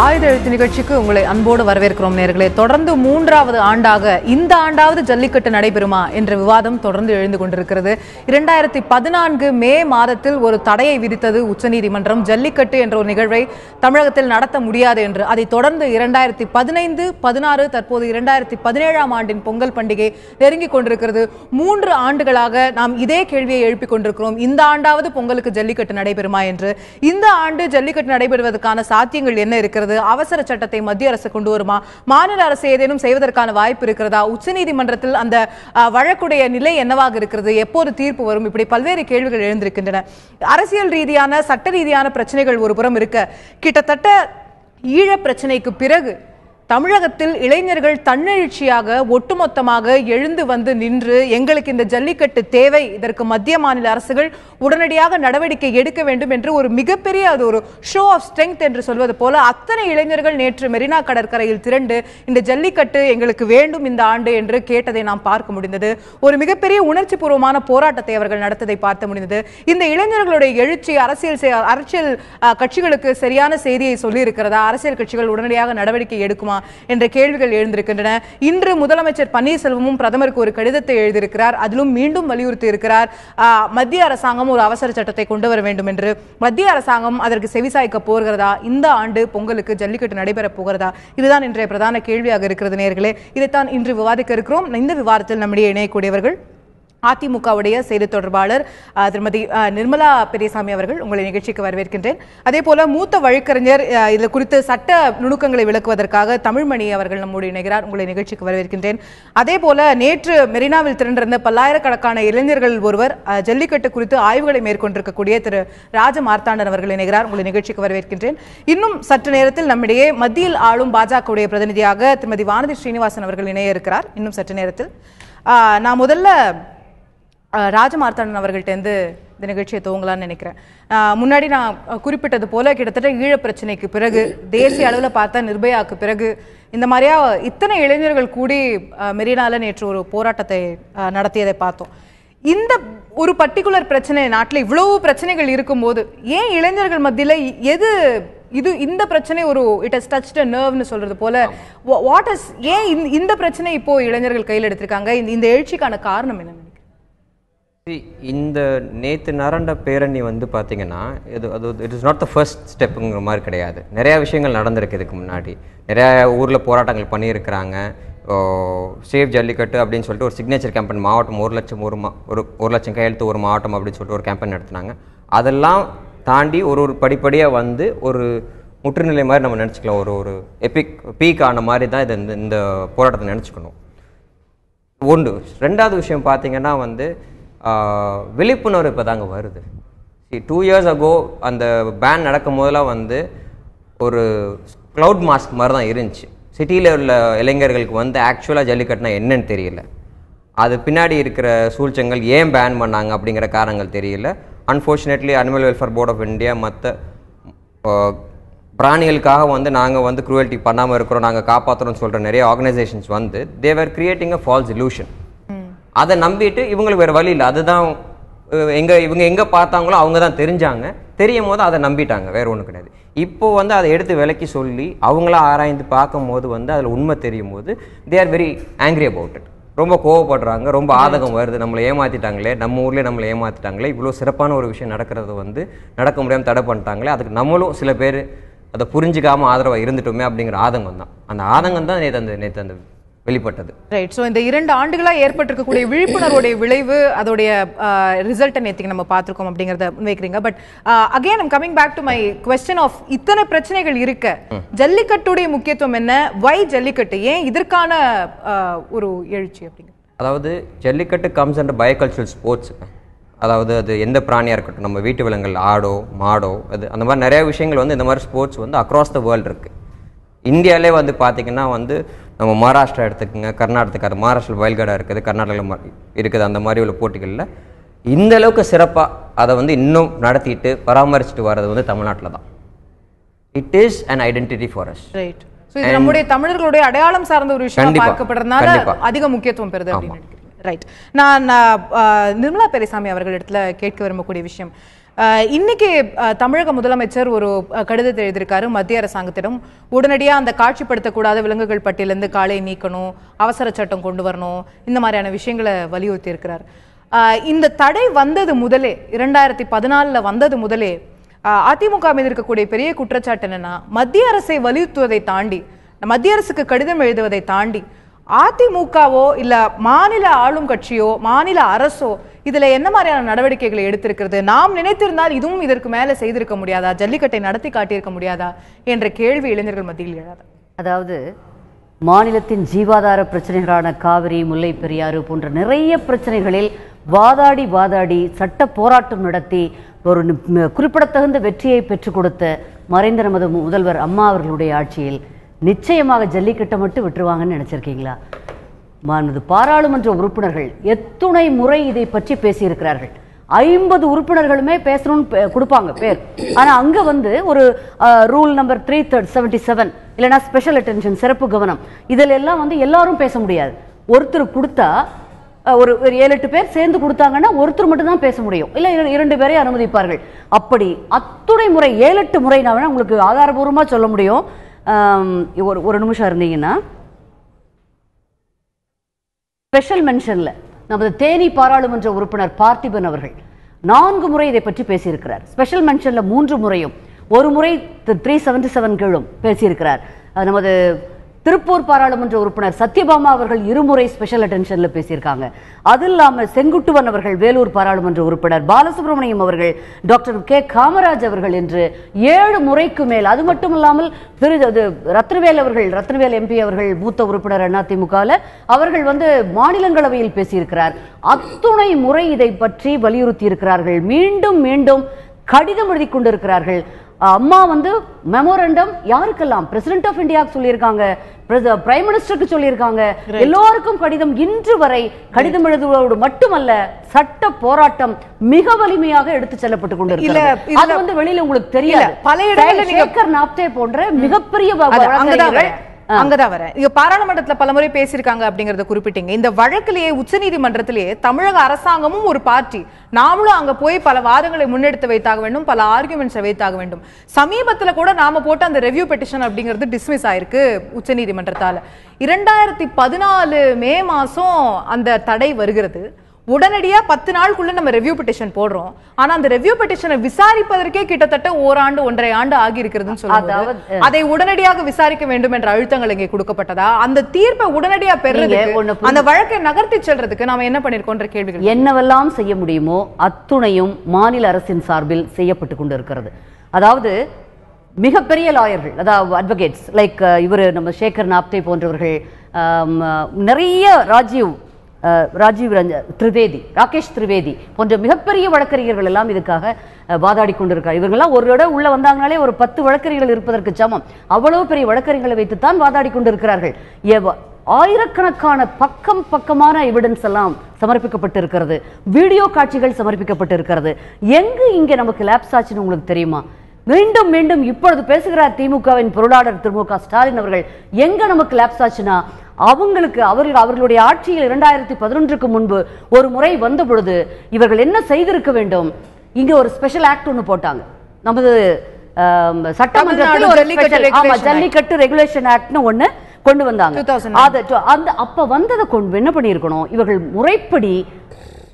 ஆயுத எழுத்து நிகழ்ச்சிக்கு உங்களை அன்போடு வரவேற்கிறோம் நேர்களே. தொடர்ந்து மூன்றாவது ஆண்டாக இந்த ஆண்டாவது ஜல்லிக்கட்டு நடைபெறுமா என்ற விவாதம் தொடர்ந்து எழுந்து கொண்டிருக்கிறது. 2014 மே மாதத்தில் ஒரு தடையை விதித்தது உச்சநீதிமன்றம். ஜல்லிக்கட்டு என்ற ஒரு நிகழ்வை தமிழகத்தில் நடத்த முடியாது என்று. அதை தொடர்ந்து 2015, 16 தற்போது 2017ஆம் ஆண்டின் பொங்கல் பண்டிகை நெருங்கிக் கொண்டிருக்கிறது. 3 ஆண்டுகளாக நாம் இதே கேள்வியை எழுப்பிக் கொண்டிருக்கிறோம். இந்த ஆண்டாவது பொங்கலுக்கு ஜல்லிக்கட்டு நடைபெறுமா என்று. இந்த ஆண்டு ஜல்லிக்கட்டு நடைபெறுவதற்கான சாத்தியங்கள் என்ன இருக்கிறது? அவசர சட்டத்தை மத்திய அரசு கொண்டு வருமா? மாநில அரசு ஏதேனும் செய்வதற்கான வாய்ப்பு இருக்கிறதா? உச்சநீதிமன்றத்தில் அந்த வழக்குடைய நிலை என்னவாக இருக்கிறது? எப்போது தீர்ப்பு வரும்? இப்படி பல்வேறு கேள்விகள் எழுந்திருக்கின்றன. அரசியல் ரீதியான சட்ட ரீதியான பிரச்சனைகள் ஒரு புறம் இருக்க, கிட்டத்தட்ட ஈழ பிரச்சனைக்கு பிறகு தமிழகத்தில் இளைஞர்கள் தன்னெழுச்சியாக ஒட்டுமொத்தமாக எழுந்து வந்து நின்று எங்களுக்கு இந்த ஜல்லிக்கட்டு தேவை, இதற்கு மத்திய மாநில அரசுகள் உடனடியாக நடவடிக்கை எடுக்க வேண்டும் என்று ஒரு மிகப்பெரிய அது ஒரு ஷோ ஆஃப் ஸ்ட்ரெங்த் என்று சொல்வது போல அத்தனை இளைஞர்கள் நேற்று மெரினா கடற்கரையில் திரண்டு இந்த ஜல்லிக்கட்டு எங்களுக்கு வேண்டும் இந்த ஆண்டு என்று கேட்டதை நாம் பார்க்க முடிந்தது. ஒரு மிகப்பெரிய உணர்ச்சி பூர்வமான போராட்டத்தை அவர்கள் நடத்ததை பார்க்க முடிந்தது. இந்த இளைஞர்களுடைய எழுச்சி அரசியல் கட்சிகளுக்கு சரியான செய்தியை சொல்லி இருக்கிறதா? அரசியல் கட்சிகள் உடனடியாக நடவடிக்கை எடுக்குமா என்ற கேள்விகள் எழுந்திருக்கின்றன. இன்று முதலமைச்சர் பன்னீர்செல்வமும் பிரதமருக்கு ஒரு கடிதத்தை எழுதியிருக்கிறார். அதிலும் மீண்டும் வலியுறுத்தி இருக்கிறார், மத்திய அரசாங்கம் ஒரு அவசர சட்டத்தை கொண்டு வர வேண்டும் என்று. மத்திய அரசாங்கம் அதற்கு செவிசாய்க்க போகிறதா? இந்த ஆண்டு பொங்கலுக்கு ஜல்லிக்கட்டு நடைபெற போகிறதா? இதுதான் இன்றைய பிரதான கேள்வியாக இருக்கிறது நேர்களே. இதைத்தான் இன்று விவாதிக்க இருக்கிறோம். இந்த விவாதத்தில் நம்முடைய இணையக்கூடியவர்கள் அதிமுகவுடைய செய்தி தொடர்பாளர் திருமதி நிர்மலா பெரியசாமி அவர்கள், உங்களை நிகழ்ச்சிக்கு வரவேற்கின்றேன். அதே போல மூத்த வழக்கறிஞர் இது குறித்து சட்ட நுணுக்கங்களை விளக்குவதற்காக தமிழ்மணி அவர்கள் நம்மோடு இணைகிறார். உங்களை நிகழ்ச்சிக்கு வரவேற்கின்றேன். அதே போல நேற்று மெரினாவில் திரண்டிருந்த பல்லாயிரக்கணக்கான இளைஞர்கள் ஒருவர் ஜல்லிக்கட்டு குறித்து ஆய்வுகளை மேற்கொண்டிருக்கக்கூடிய திரு ராஜ மார்த்தாண்டன் அவர்கள் இணைகிறார். உங்களை நிகழ்ச்சிக்கு வரவேற்கின்றேன். இன்னும் சற்று நேரத்தில் நம்மிடையே மத்தியில் ஆளும் பாஜகவுடைய பிரதிநிதியாக திருமதி வானதி ஸ்ரீனிவாசன் அவர்கள் இணைய இருக்கிறார். இன்னும் சற்று நேரத்தில் நான் முதல்ல ராஜமார்த்தாண்டன் அவர்கள்ட்டேருந்து இந்த நிகழ்ச்சியை துவங்கலான்னு நினைக்கிறேன். முன்னாடி நான் குறிப்பிட்டது போல கிட்டத்தட்ட ஈழ பிரச்சனைக்கு பிறகு, தேசிய அளவில் பார்த்தா நிர்பயாவுக்கு பிறகு இந்த மாதிரியா இத்தனை இளைஞர்கள் கூடி மெரினால நேற்று ஒரு போராட்டத்தை நடத்தியதை பார்த்தோம். இந்த ஒரு பர்டிகுலர் பிரச்சனை, நாட்டில் இவ்வளவு பிரச்சனைகள் இருக்கும்போது ஏன் இளைஞர்கள் மத்தியில் இந்த பிரச்சனை ஒரு it has touched a nerve சொல்றது போல ஏன் இந்த பிரச்சனை இப்போ இளைஞர்கள் கையில் எடுத்திருக்காங்க? இந்த எழுச்சிக்கான காரணம் என்ன? இந்த நேற்று நரண்ட பேரணி வந்து பார்த்தீங்கன்னா it is not the first ஸ்டெப்புங்கிற மாதிரி கிடையாது. நிறையா விஷயங்கள் நடந்திருக்கு இதுக்கு முன்னாடி. நிறையா ஊரில் போராட்டங்கள் பண்ணியிருக்கிறாங்க. சேவ் ஜல்லிக்கட்டு அப்படின்னு சொல்லிட்டு ஒரு சிக்னேச்சர் கேம்பெயின், மாவட்டம் 1 லட்சம் கையெழுத்து ஒரு மாவட்டம் அப்படின்னு சொல்லிட்டு ஒரு கேம்பெயின் நடத்தினாங்க. அதெல்லாம் தாண்டி ஒரு படிப்படியாக வந்து ஒரு முற்றுநிலை மாதிரி நம்ம நினச்சிக்கலாம். ஒரு பீக் ஆன மாதிரி தான் இது இந்த போராட்டத்தை நினச்சிக்கணும். ஒன்று. ரெண்டாவது விஷயம் பார்த்தீங்கன்னா வந்து விழிப்புணர்வு இப்போ தாங்க வருது. 2 years ago அந்த பேன் நடக்கும் போதெல்லாம் வந்து ஒரு க்ளவுட் மாஸ்க் மாதிரி தான் இருந்துச்சு. சிட்டியில் உள்ள இளைஞர்களுக்கு வந்து ஆக்சுவலாக ஜல்லிக்கட்டுனா என்னன்னு தெரியல. அது பின்னாடி இருக்கிற சூழ்ச்சிகள் ஏன் பேன் பண்ணாங்க அப்படிங்கிற காரணங்கள் தெரியல. Unfortunately animal welfare board of India மற்ற பிராணிகளுக்காக வந்து நாங்கள் வந்து குரூவல்ட்டி பண்ணாமல் இருக்கிறோம், நாங்கள் காப்பாற்றுறோம்னு சொல்கிற நிறைய ஆர்கனைசேஷன்ஸ் வந்து தேவர் கிரியேட்டிங் அ ஃபால்ஸ் இலூஷன். அதை நம்பிட்டு இவங்களுக்கு வேறு வழி இல்லை. அதுதான் இவங்க எங்கே பார்த்தாங்களோ அவங்க தான் தெரிஞ்சாங்க. தெரியும் போது அதை நம்பிட்டாங்க, வேறு ஒன்றும் கிடையாது. இப்போ வந்து அதை எடுத்து விலக்கி சொல்லி அவங்களா ஆராய்ந்து பார்க்கும் போது வந்து அதில் உண்மை தெரியும் போது they are very angry about it. ரொம்ப கோவப்படுறாங்க, ரொம்ப ஆதகம் வருது. நம்மளை ஏமாற்றிட்டாங்களே, நம்ம ஊர்லேயே நம்மளை ஏமாற்றிட்டாங்களே, இவ்வளோ சிறப்பான ஒரு விஷயம் நடக்கிறது வந்து நடக்க முடியாமல் தடை பண்ணிட்டாங்களே, அதுக்கு நம்மளும் சில பேர் அதை புரிஞ்சிக்காமல் ஆதரவாக இருந்துட்டோமே அப்படிங்கிற ஆதங்கம் தான். அந்த ஆதங்கம் தான் நேற்று அந்த வெளிப்பட்டது. ரைட். ஸோ இந்த 2 ஆண்டுகளாக ஏற்பட்டிருக்கக்கூடிய விழிப்புணர்வுடைய விளைவு, அதோடைய ரிசல்ட்டை நேற்றுக்கு நம்ம பார்த்துருக்கோம் அப்படிங்கிறத முன்வைக்கிறீங்க. But again I'm coming back to my question of இத்தனை பிரச்சனைகள் இருக்க ஜல்லிக்கட்டுடைய முக்கியத்துவம் என்ன? வை ஜல்லிக்கட்டு? ஏன் இதற்கான ஒரு எழுச்சி அப்படிங்க? அதாவது ஜல்லிக்கட்டு கம்ஸ் அண்டர் பயோகல்ச்சரல் ஸ்போர்ட்ஸ். அதாவது அது எந்த பிராணியாக இருக்கட்டும், நம்ம வீட்டு விலங்குகள், ஆடோ மாடோ, அது அந்த மாதிரி நிறைய விஷயங்கள் வந்து இந்த மாதிரி ஸ்போர்ட்ஸ் வந்து அக்ராஸ் த வேர்ல்டு இருக்குது. இந்தியாவிலே வந்து பார்த்திங்கன்னா வந்து நம்ம மகாராஷ்டிரா எடுத்துக்கோங்க, கர்நாடகத்துக்கு மகாராஷ்டிரா வயல்காடாக இருக்குது, கர்நாடகாவில் இருக்குது. அந்த மாதிரி உள்ள போட்டிகளில் இந்த அளவுக்கு சிறப்பாக அதை வந்து இன்னும் நடத்திட்டு பராமரிச்சுட்டு வர்றது வந்து தமிழ்நாட்டில் தான். It is an identity for us. Right. So இது நம்முடைய தமிழர்களுடைய அடையாளம் சார்ந்த ஒரு விஷயம் பார்க்கப்படுறதுனால அதிக முக்கியத்துவம் பெறுது அப்படின்னு நினைக்கிறீங்க. ரைட். நான் நிர்மலா பெரியசாமி அவர்களிடத்துல கேட்க விரும்பக்கூடிய விஷயம், இன்னைக்கு தமிழக முதலமைச்சர் ஒரு கடிதத்தை எழுதியிருக்காரு மத்திய அரசாங்கத்திடம். உடனடியா அந்த காட்சிப்படுத்தக்கூடாத விலங்குகள் பட்டியலிருந்து காளை நீக்கணும், அவசர சட்டம் கொண்டு வரணும், இந்த மாதிரியான விஷயங்களை வலியுறுத்தி இருக்கிறார். இந்த தடை வந்தது முதலே 2014 வந்தது முதலே அதிமுக மீது இருக்கக்கூடிய பெரிய குற்றச்சாட்டு என்னன்னா, மத்திய அரசை வலியுறுத்துவதை தாண்டி, மத்திய அரசுக்கு கடிதம் எழுதுவதை தாண்டி அதிமுகவோ இல்ல மாநில ஆளும் கட்சியோ மாநில அரசோ இதுல என்ன மாதிரியான நடவடிக்கைகளை எடுத்திருக்கிறது? நாம் நினைத்திருந்தால் இதுவும் இதற்கு மேல செய்திருக்க முடியாதா, ஜல்லிக்கட்டை நடத்தி காட்டியிருக்க முடியாதா என்ற கேள்வி இளைஞர்கள் மத்தியில் எழாது. அதாவது மாநிலத்தின் ஜீவாதார பிரச்சனைகளான காவிரி, முல்லை பெரியாறு போன்ற நிறைய பிரச்சனைகளில் வாதாடி சட்ட போராட்டம் நடத்தி ஒரு குறிப்பிடத்தகுந்த வெற்றியை பெற்றுக் கொடுத்த மறைந்த நமது முதல்வர் அம்மா அவர்களுடைய ஆட்சியில் நிச்சயமாக ஜல்லிக்கட்டை மட்டும் விட்டுருவாங்கன்னு நினைச்சிருக்கீங்களா? பாராளுமன்ற உறுப்பினர்கள் எத்துணை முறை இதை பற்றி பேசியிருக்கிறார்கள். 50 உறுப்பினர்களுமே பேசணும்னு கொடுப்பாங்க பேர். ஆனா அங்க ஒரு ரூல் நம்பர் 377 இல்லைன்னா ஸ்பெஷல் அட்டென்ஷன், சிறப்பு கவனம், இதுல எல்லாம் எல்லாரும் பேச முடியாது. ஒருத்தர் கொடுத்தா ஒரு 7-8 பேர் சேர்ந்து கொடுத்தாங்கன்னா ஒருத்தர் மட்டும் தான் பேச முடியும், இல்ல 2 பேரை அனுமதிப்பார்கள். அப்படி அத்துணை முறை 7-8 முறை நான் வேணா உங்களுக்கு ஆதாரபூர்வமா சொல்ல முடியும். ஒரு நிமிஷம் இருந்தீங்கன்னா, ஸ்பெஷல் மென்ஷன்ல நமது தேனி பாராளுமன்ற உறுப்பினர் பார்த்திபன் அவர்கள் 4 முறை இதை பற்றி பேசியிருக்கிறார். ஸ்பெஷல் மென்ஷன்ல 3 முறையும், ஒரு முறை 377 கீழும் பேசியிருக்கிறார். நமது திருப்பூர் பாராளுமன்ற உறுப்பினர் சத்யபாமா அவர்கள் 2 முறை ஸ்பெஷல் அட்டென்ஷன்ல பேசியிருக்காங்க. அது இல்லாம செங்குட்டுவன் அவர்கள் வேலூர் பாராளுமன்ற உறுப்பினர், பாலசுப்ரமணியம் அவர்கள், டாக்டர் கே காமராஜ் அவர்கள் என்று 7 முறைக்கு மேல். அது மட்டும் இல்லாமல் ரத்னவேல் எம்பி அவர்கள் மூத்த உறுப்பினர் அதிமுக அவர்கள் மாநிலங்களவையில் பேசியிருக்கிறார். அத்துணை முறை இதை பற்றி வலியுறுத்தி இருக்கிறார்கள். மீண்டும் மீண்டும் கடிதம் எழுதி கொண்டிருக்கிறார்கள். அம்மா மெமோரண்டம் யாருக்கெல்லாம், பிரசிடென்ட் ஆஃப் இந்தியா சொல்லியிருக்காங்க, பிரைம் மினிஸ்டருக்கு சொல்லியிருக்காங்க, எல்லோருக்கும் கடிதம். இன்று வரை கடிதம் எழுதுவதோடு மட்டுமல்ல, சட்ட போராட்டம் மிக வலிமையாக எடுத்து செல்லப்பட்டு கொண்டிருக்கிறது. அது வெளியில உங்களுக்கு தெரியல. பல இடங்களில் சேகர் நாப்தே போன்ற மிகப்பெரிய அங்கதான் வர இங்க பாராளுமன்றத்துல பலமுறை பேசியிருக்காங்க அப்படிங்கறத குறிப்பிட்டீங்க. இந்த வழக்கிலேயே உச்சநீதிமன்றத்திலேயே தமிழக அரசாங்கமும் ஒரு பார்ட்டி, நாமளும் அங்க போய் பல வாதங்களை முன்னெடுத்து வைத்தாக வேண்டும், பல ஆர்குமெண்ட்ஸ் வைத்தாக வேண்டும். சமீபத்துல கூட நாம போட்ட அந்த ரெவ்யூ பெட்டிஷன் அப்படிங்கிறது டிஸ்மிஸ் ஆயிருக்கு உச்சநீதிமன்றத்தால. 2014 மே மாசம் அந்த தடை வருகிறது. உடனடியா 10 நாளுக்குள்ள நம்ம ரெவ்யூ பெட்டிஷன் போடுறோம். ஆனா அந்த ரெவ்யூ பெட்டிஷனை விசாரிப்பதற்கே கிட்டத்தட்ட 1.5 ஆண்டு ஆகி இருக்கிறதுன்னு சொல்லுவாங்க. அதை உடனடியாக விசாரிக்க வேண்டும் என்ற அழுத்தங்கள் இங்கே கொடுக்கப்பட்டதா? அந்த தீர்ப்பை உடனடியா பெறுறதுக்கு, அந்த வழக்கை நகர்த்தி செல்றதுக்கு நாம என்ன பண்ணிருக்கோன்ற கேள்விகள், என்னவெல்லாம் செய்ய முடியுமோ அத்துணையும் மாநில அரசின் சார்பில் செய்யப்பட்டு கொண்டிருக்கிறது. அதாவது மிகப்பெரிய லாயர்கள், அதாவது அட்வொகேட்ஸ் லைக் இவர் நம்ம சேகர் நாப்தே போன்றவர்கள், நிறைய ராஜீவ் திரிவேதி, ராகேஷ் திரிவேதி போன்ற மிகப்பெரிய வழக்கறிஞர்கள் எல்லாம் இதுக்காக வாதாடி கொண்டிருக்கார். இவர்கள்லாம் ஒரு இடம் உள்ள வந்தாங்கனாலே ஒரு 10 வழக்கறிஞர்கள் இருப்பதற்கு சமம். அவ்வளவு பெரிய வழக்கறிஞர்களை வைத்துத்தான் வாதாடி கொண்டிருக்கிறார்கள். ஆயிரக்கணக்கான பக்கமான எவிடன்ஸ் எல்லாம் சமர்ப்பிக்கப்பட்டிருக்கிறது, வீடியோ காட்சிகள் சமர்ப்பிக்கப்பட்டிருக்கிறது. எங்கு இங்கே நமக்கு லேப்ஸ் ஆச்சுன்னு உங்களுக்கு தெரியுமா? மீண்டும் மீண்டும் இப்பொழுது பேசுகிறார் திமுகவின் பொருளாளர் திரு மு க ஸ்டாலின் அவர்கள். எங்க நமக்கு லேப்ஸ் ஆச்சுன்னா, அவர்களுடைய ஆட்சியில் 2011க்கு முன்பு ஒரு முறை வந்த பொழுது இவர்கள் என்ன செய்திருக்க வேண்டும்? இங்க ஒரு ஸ்பெஷல் ஆக்ட் ஒன்று போட்டாங்க. நமது சட்டமன்றத்தில் ஜல்லிக்கட்டு ரெகுலேஷன் ஆக்ட்னு ஒண்ணு கொண்டு வந்தாங்க. அப்ப வந்ததை என்ன பண்ணிருக்கணும், இவர்கள் முறைப்படி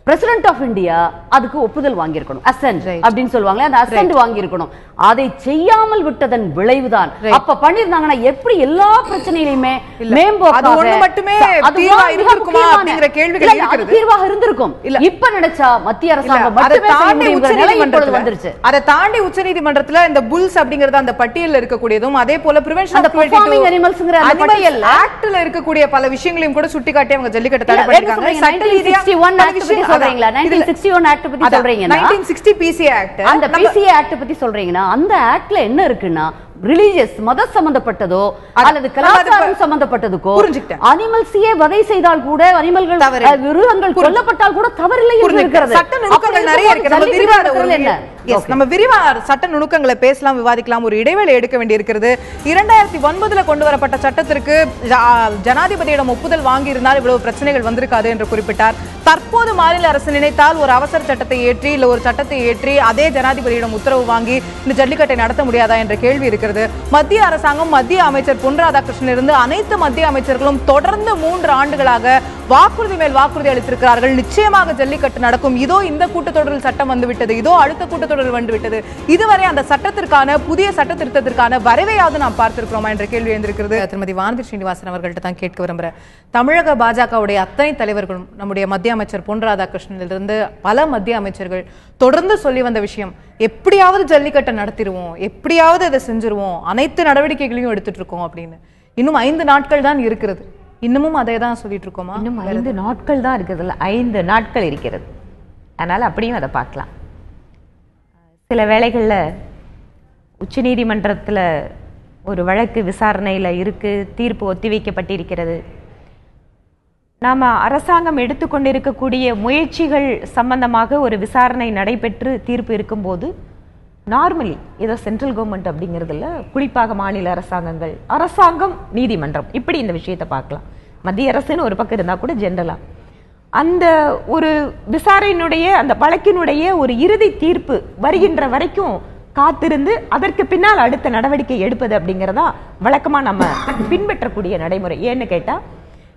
பிரசிடென்ட் ஆஃப் இந்தியா அதுக்கு ஒப்புதல் வாங்கியிருக்கணும், அசென்ட் அப்படின்னு சொல்லுவாங்க, அந்த அசென்ட் வாங்கியிருக்கணும். அதை செய்யாமல் விட்டதன் விளைவுதான். அப்ப பண்ணிருந்தாங்கன்னா எப்படி எல்லா பிரச்சனையிலுமே தீர்வாக இருந்திருக்கும். இப்ப நினைச்சா மத்திய அரசாங்கம் வந்துருச்சு. அதை தாண்டி உச்சநீதிமன்றத்துல இந்த புல்ஸ் அப்படிங்கறது அந்த பட்டியலில் இருக்கக்கூடியதும், அதே போல பிரிவென்ஷன் ஆக்ட்ல இருக்கக்கூடிய பல விஷயங்களையும் கூட சுட்டிக்காட்டி அவங்க ஜல்லிக்கட்டு தடை பண்ணிருக்காங்க. சொல்றீங்களா 1961 ஆக்ட் பத்தி சொல்றீங்கன்னா 1960 PCA ஆக்ட், அந்த PCA ஆக்ட் பத்தி சொல்றீங்கன்னா அந்த ஆக்ட்ல என்ன இருக்குன்னா ரிலீஜியஸ் மத சம்பந்தப்பட்டதோ அல்லது கலாச்சாரம் சம்பந்தப்பட்டதுக்கோ அனிமல்ஸையே வதை செய்தால் கூட அனிமல்கள் மிருகங்கள் கொல்லப்பட்டால் கூட தவறில்லை என்று இருக்கிறது. சட்ட நுணுக்கங்கள் நிறைய இருக்கு. நம்ம விரிவா சட்ட நுணுக்கங்களை பேசலாம், விவாதிக்கலாம். ஒரு இடைவேளை எடுக்க வேண்டியிருக்கிறது. 2009 கொண்டு வரப்பட்ட சட்டத்திற்கு ஜனாதிபதியிடம் ஒப்புதல் வாங்கி இருந்தால் இவ்வளவு பிரச்சனைகள் வந்திருக்காது என்று குறிப்பிட்டார். தற்போது மாநில அரசு நினைத்தால் ஒரு அவசர சட்டத்தை ஏற்றி இல்ல ஒரு சட்டத்தை ஏற்றி அதே ஜனாதிபதியிடம் உத்தரவு வாங்கி இந்த ஜல்லிக்கட்டை நடத்த முடியாதா என்ற கேள்வி இருக்கிறது. மத்திய அரசாங்கம், மத்திய அமைச்சர் பொன் ராதாகிருஷ்ணன் இருந்து அனைத்து மத்திய அமைச்சர்களும் தொடர்ந்து 3 ஆண்டுகளாக வாக்குறுதி மேல் வாக்குறுதி அளித்திருக்கிறார்கள். நிச்சயமாக ஜல்லிக்கட்டு நடக்கும், இதோ இந்த கூட்டத்தொடரில் சட்டம் வந்துவிட்டது, இதோ அடுத்த கூட்டத்தொடரில் வந்துவிட்டது. இதுவரை அந்த சட்டத்திற்கான புதிய சட்ட திருத்தத்திற்கான வரைவையாவது நாம் பார்த்திருக்கிறோமா என்ற கேள்வி எழுந்திருக்கிறது. திருமதி வானதி ஸ்ரீனிவாசன் அவர்கள்ட்ட தான் கேட்க விரும்புகிறேன். தமிழக பாஜகவுடைய அத்தனை தலைவர்களும், நம்முடைய மத்திய அமைச்சர் பொன் ராதாகிருஷ்ணனிலிருந்து பல மத்திய அமைச்சர்கள் தொடர்ந்து சொல்லி வந்த விஷயம், எப்படியாவது ஜல்லிக்கட்டை நடத்திடுவோம், எப்படியாவது அதை செஞ்சிருவோம், அனைத்து நடவடிக்கைகளையும் எடுத்துட்டு இருக்கோம் அப்படின்னு. இன்னும் 5 நாட்கள் தான் இருக்கிறது. இன்னமும் அதே தான் சொல்லிட்டு இருக்கோமா? இன்னும் 5 நாட்கள் தான் இருக்கிறது இல்லை, 5 நாட்கள் இருக்கிறது. அதனால் அப்படியும் அதை பார்க்கலாம். சில வேளைகளில் உச்சநீதிமன்றத்தில் ஒரு வழக்கு விசாரணையில் இருக்குது, தீர்ப்பு ஒத்திவைக்கப்பட்டிருக்கிறது. நாம் அரசாங்கம் எடுத்துக்கொண்டிருக்கக்கூடிய முயற்சிகள் சம்பந்தமாக ஒரு விசாரணை நடைபெற்று தீர்ப்பு இருக்கும்போது நார்மலி ஏதோ சென்ட்ரல் கவர்மெண்ட் அப்படிங்கிறதுல, குறிப்பாக மாநில அரசாங்கங்கள், அரசாங்கம், நீதிமன்றம், இப்படி இந்த விஷயத்தை பார்க்கலாம். மத்திய அரசுன்னு ஒரு பக்கம் இருந்தால் கூட ஜென்ரலாக அந்த ஒரு விசாரணையினுடைய அந்த வழக்கினுடைய ஒரு இறுதி தீர்ப்பு வருகின்ற வரைக்கும் காத்திருந்து அதற்கு பின்னால் அடுத்த நடவடிக்கை எடுப்பது அப்படிங்கிறதா வழக்கமாக நம்ம பின்பற்றக்கூடிய நடைமுறை. ஏன்னு கேட்டால்,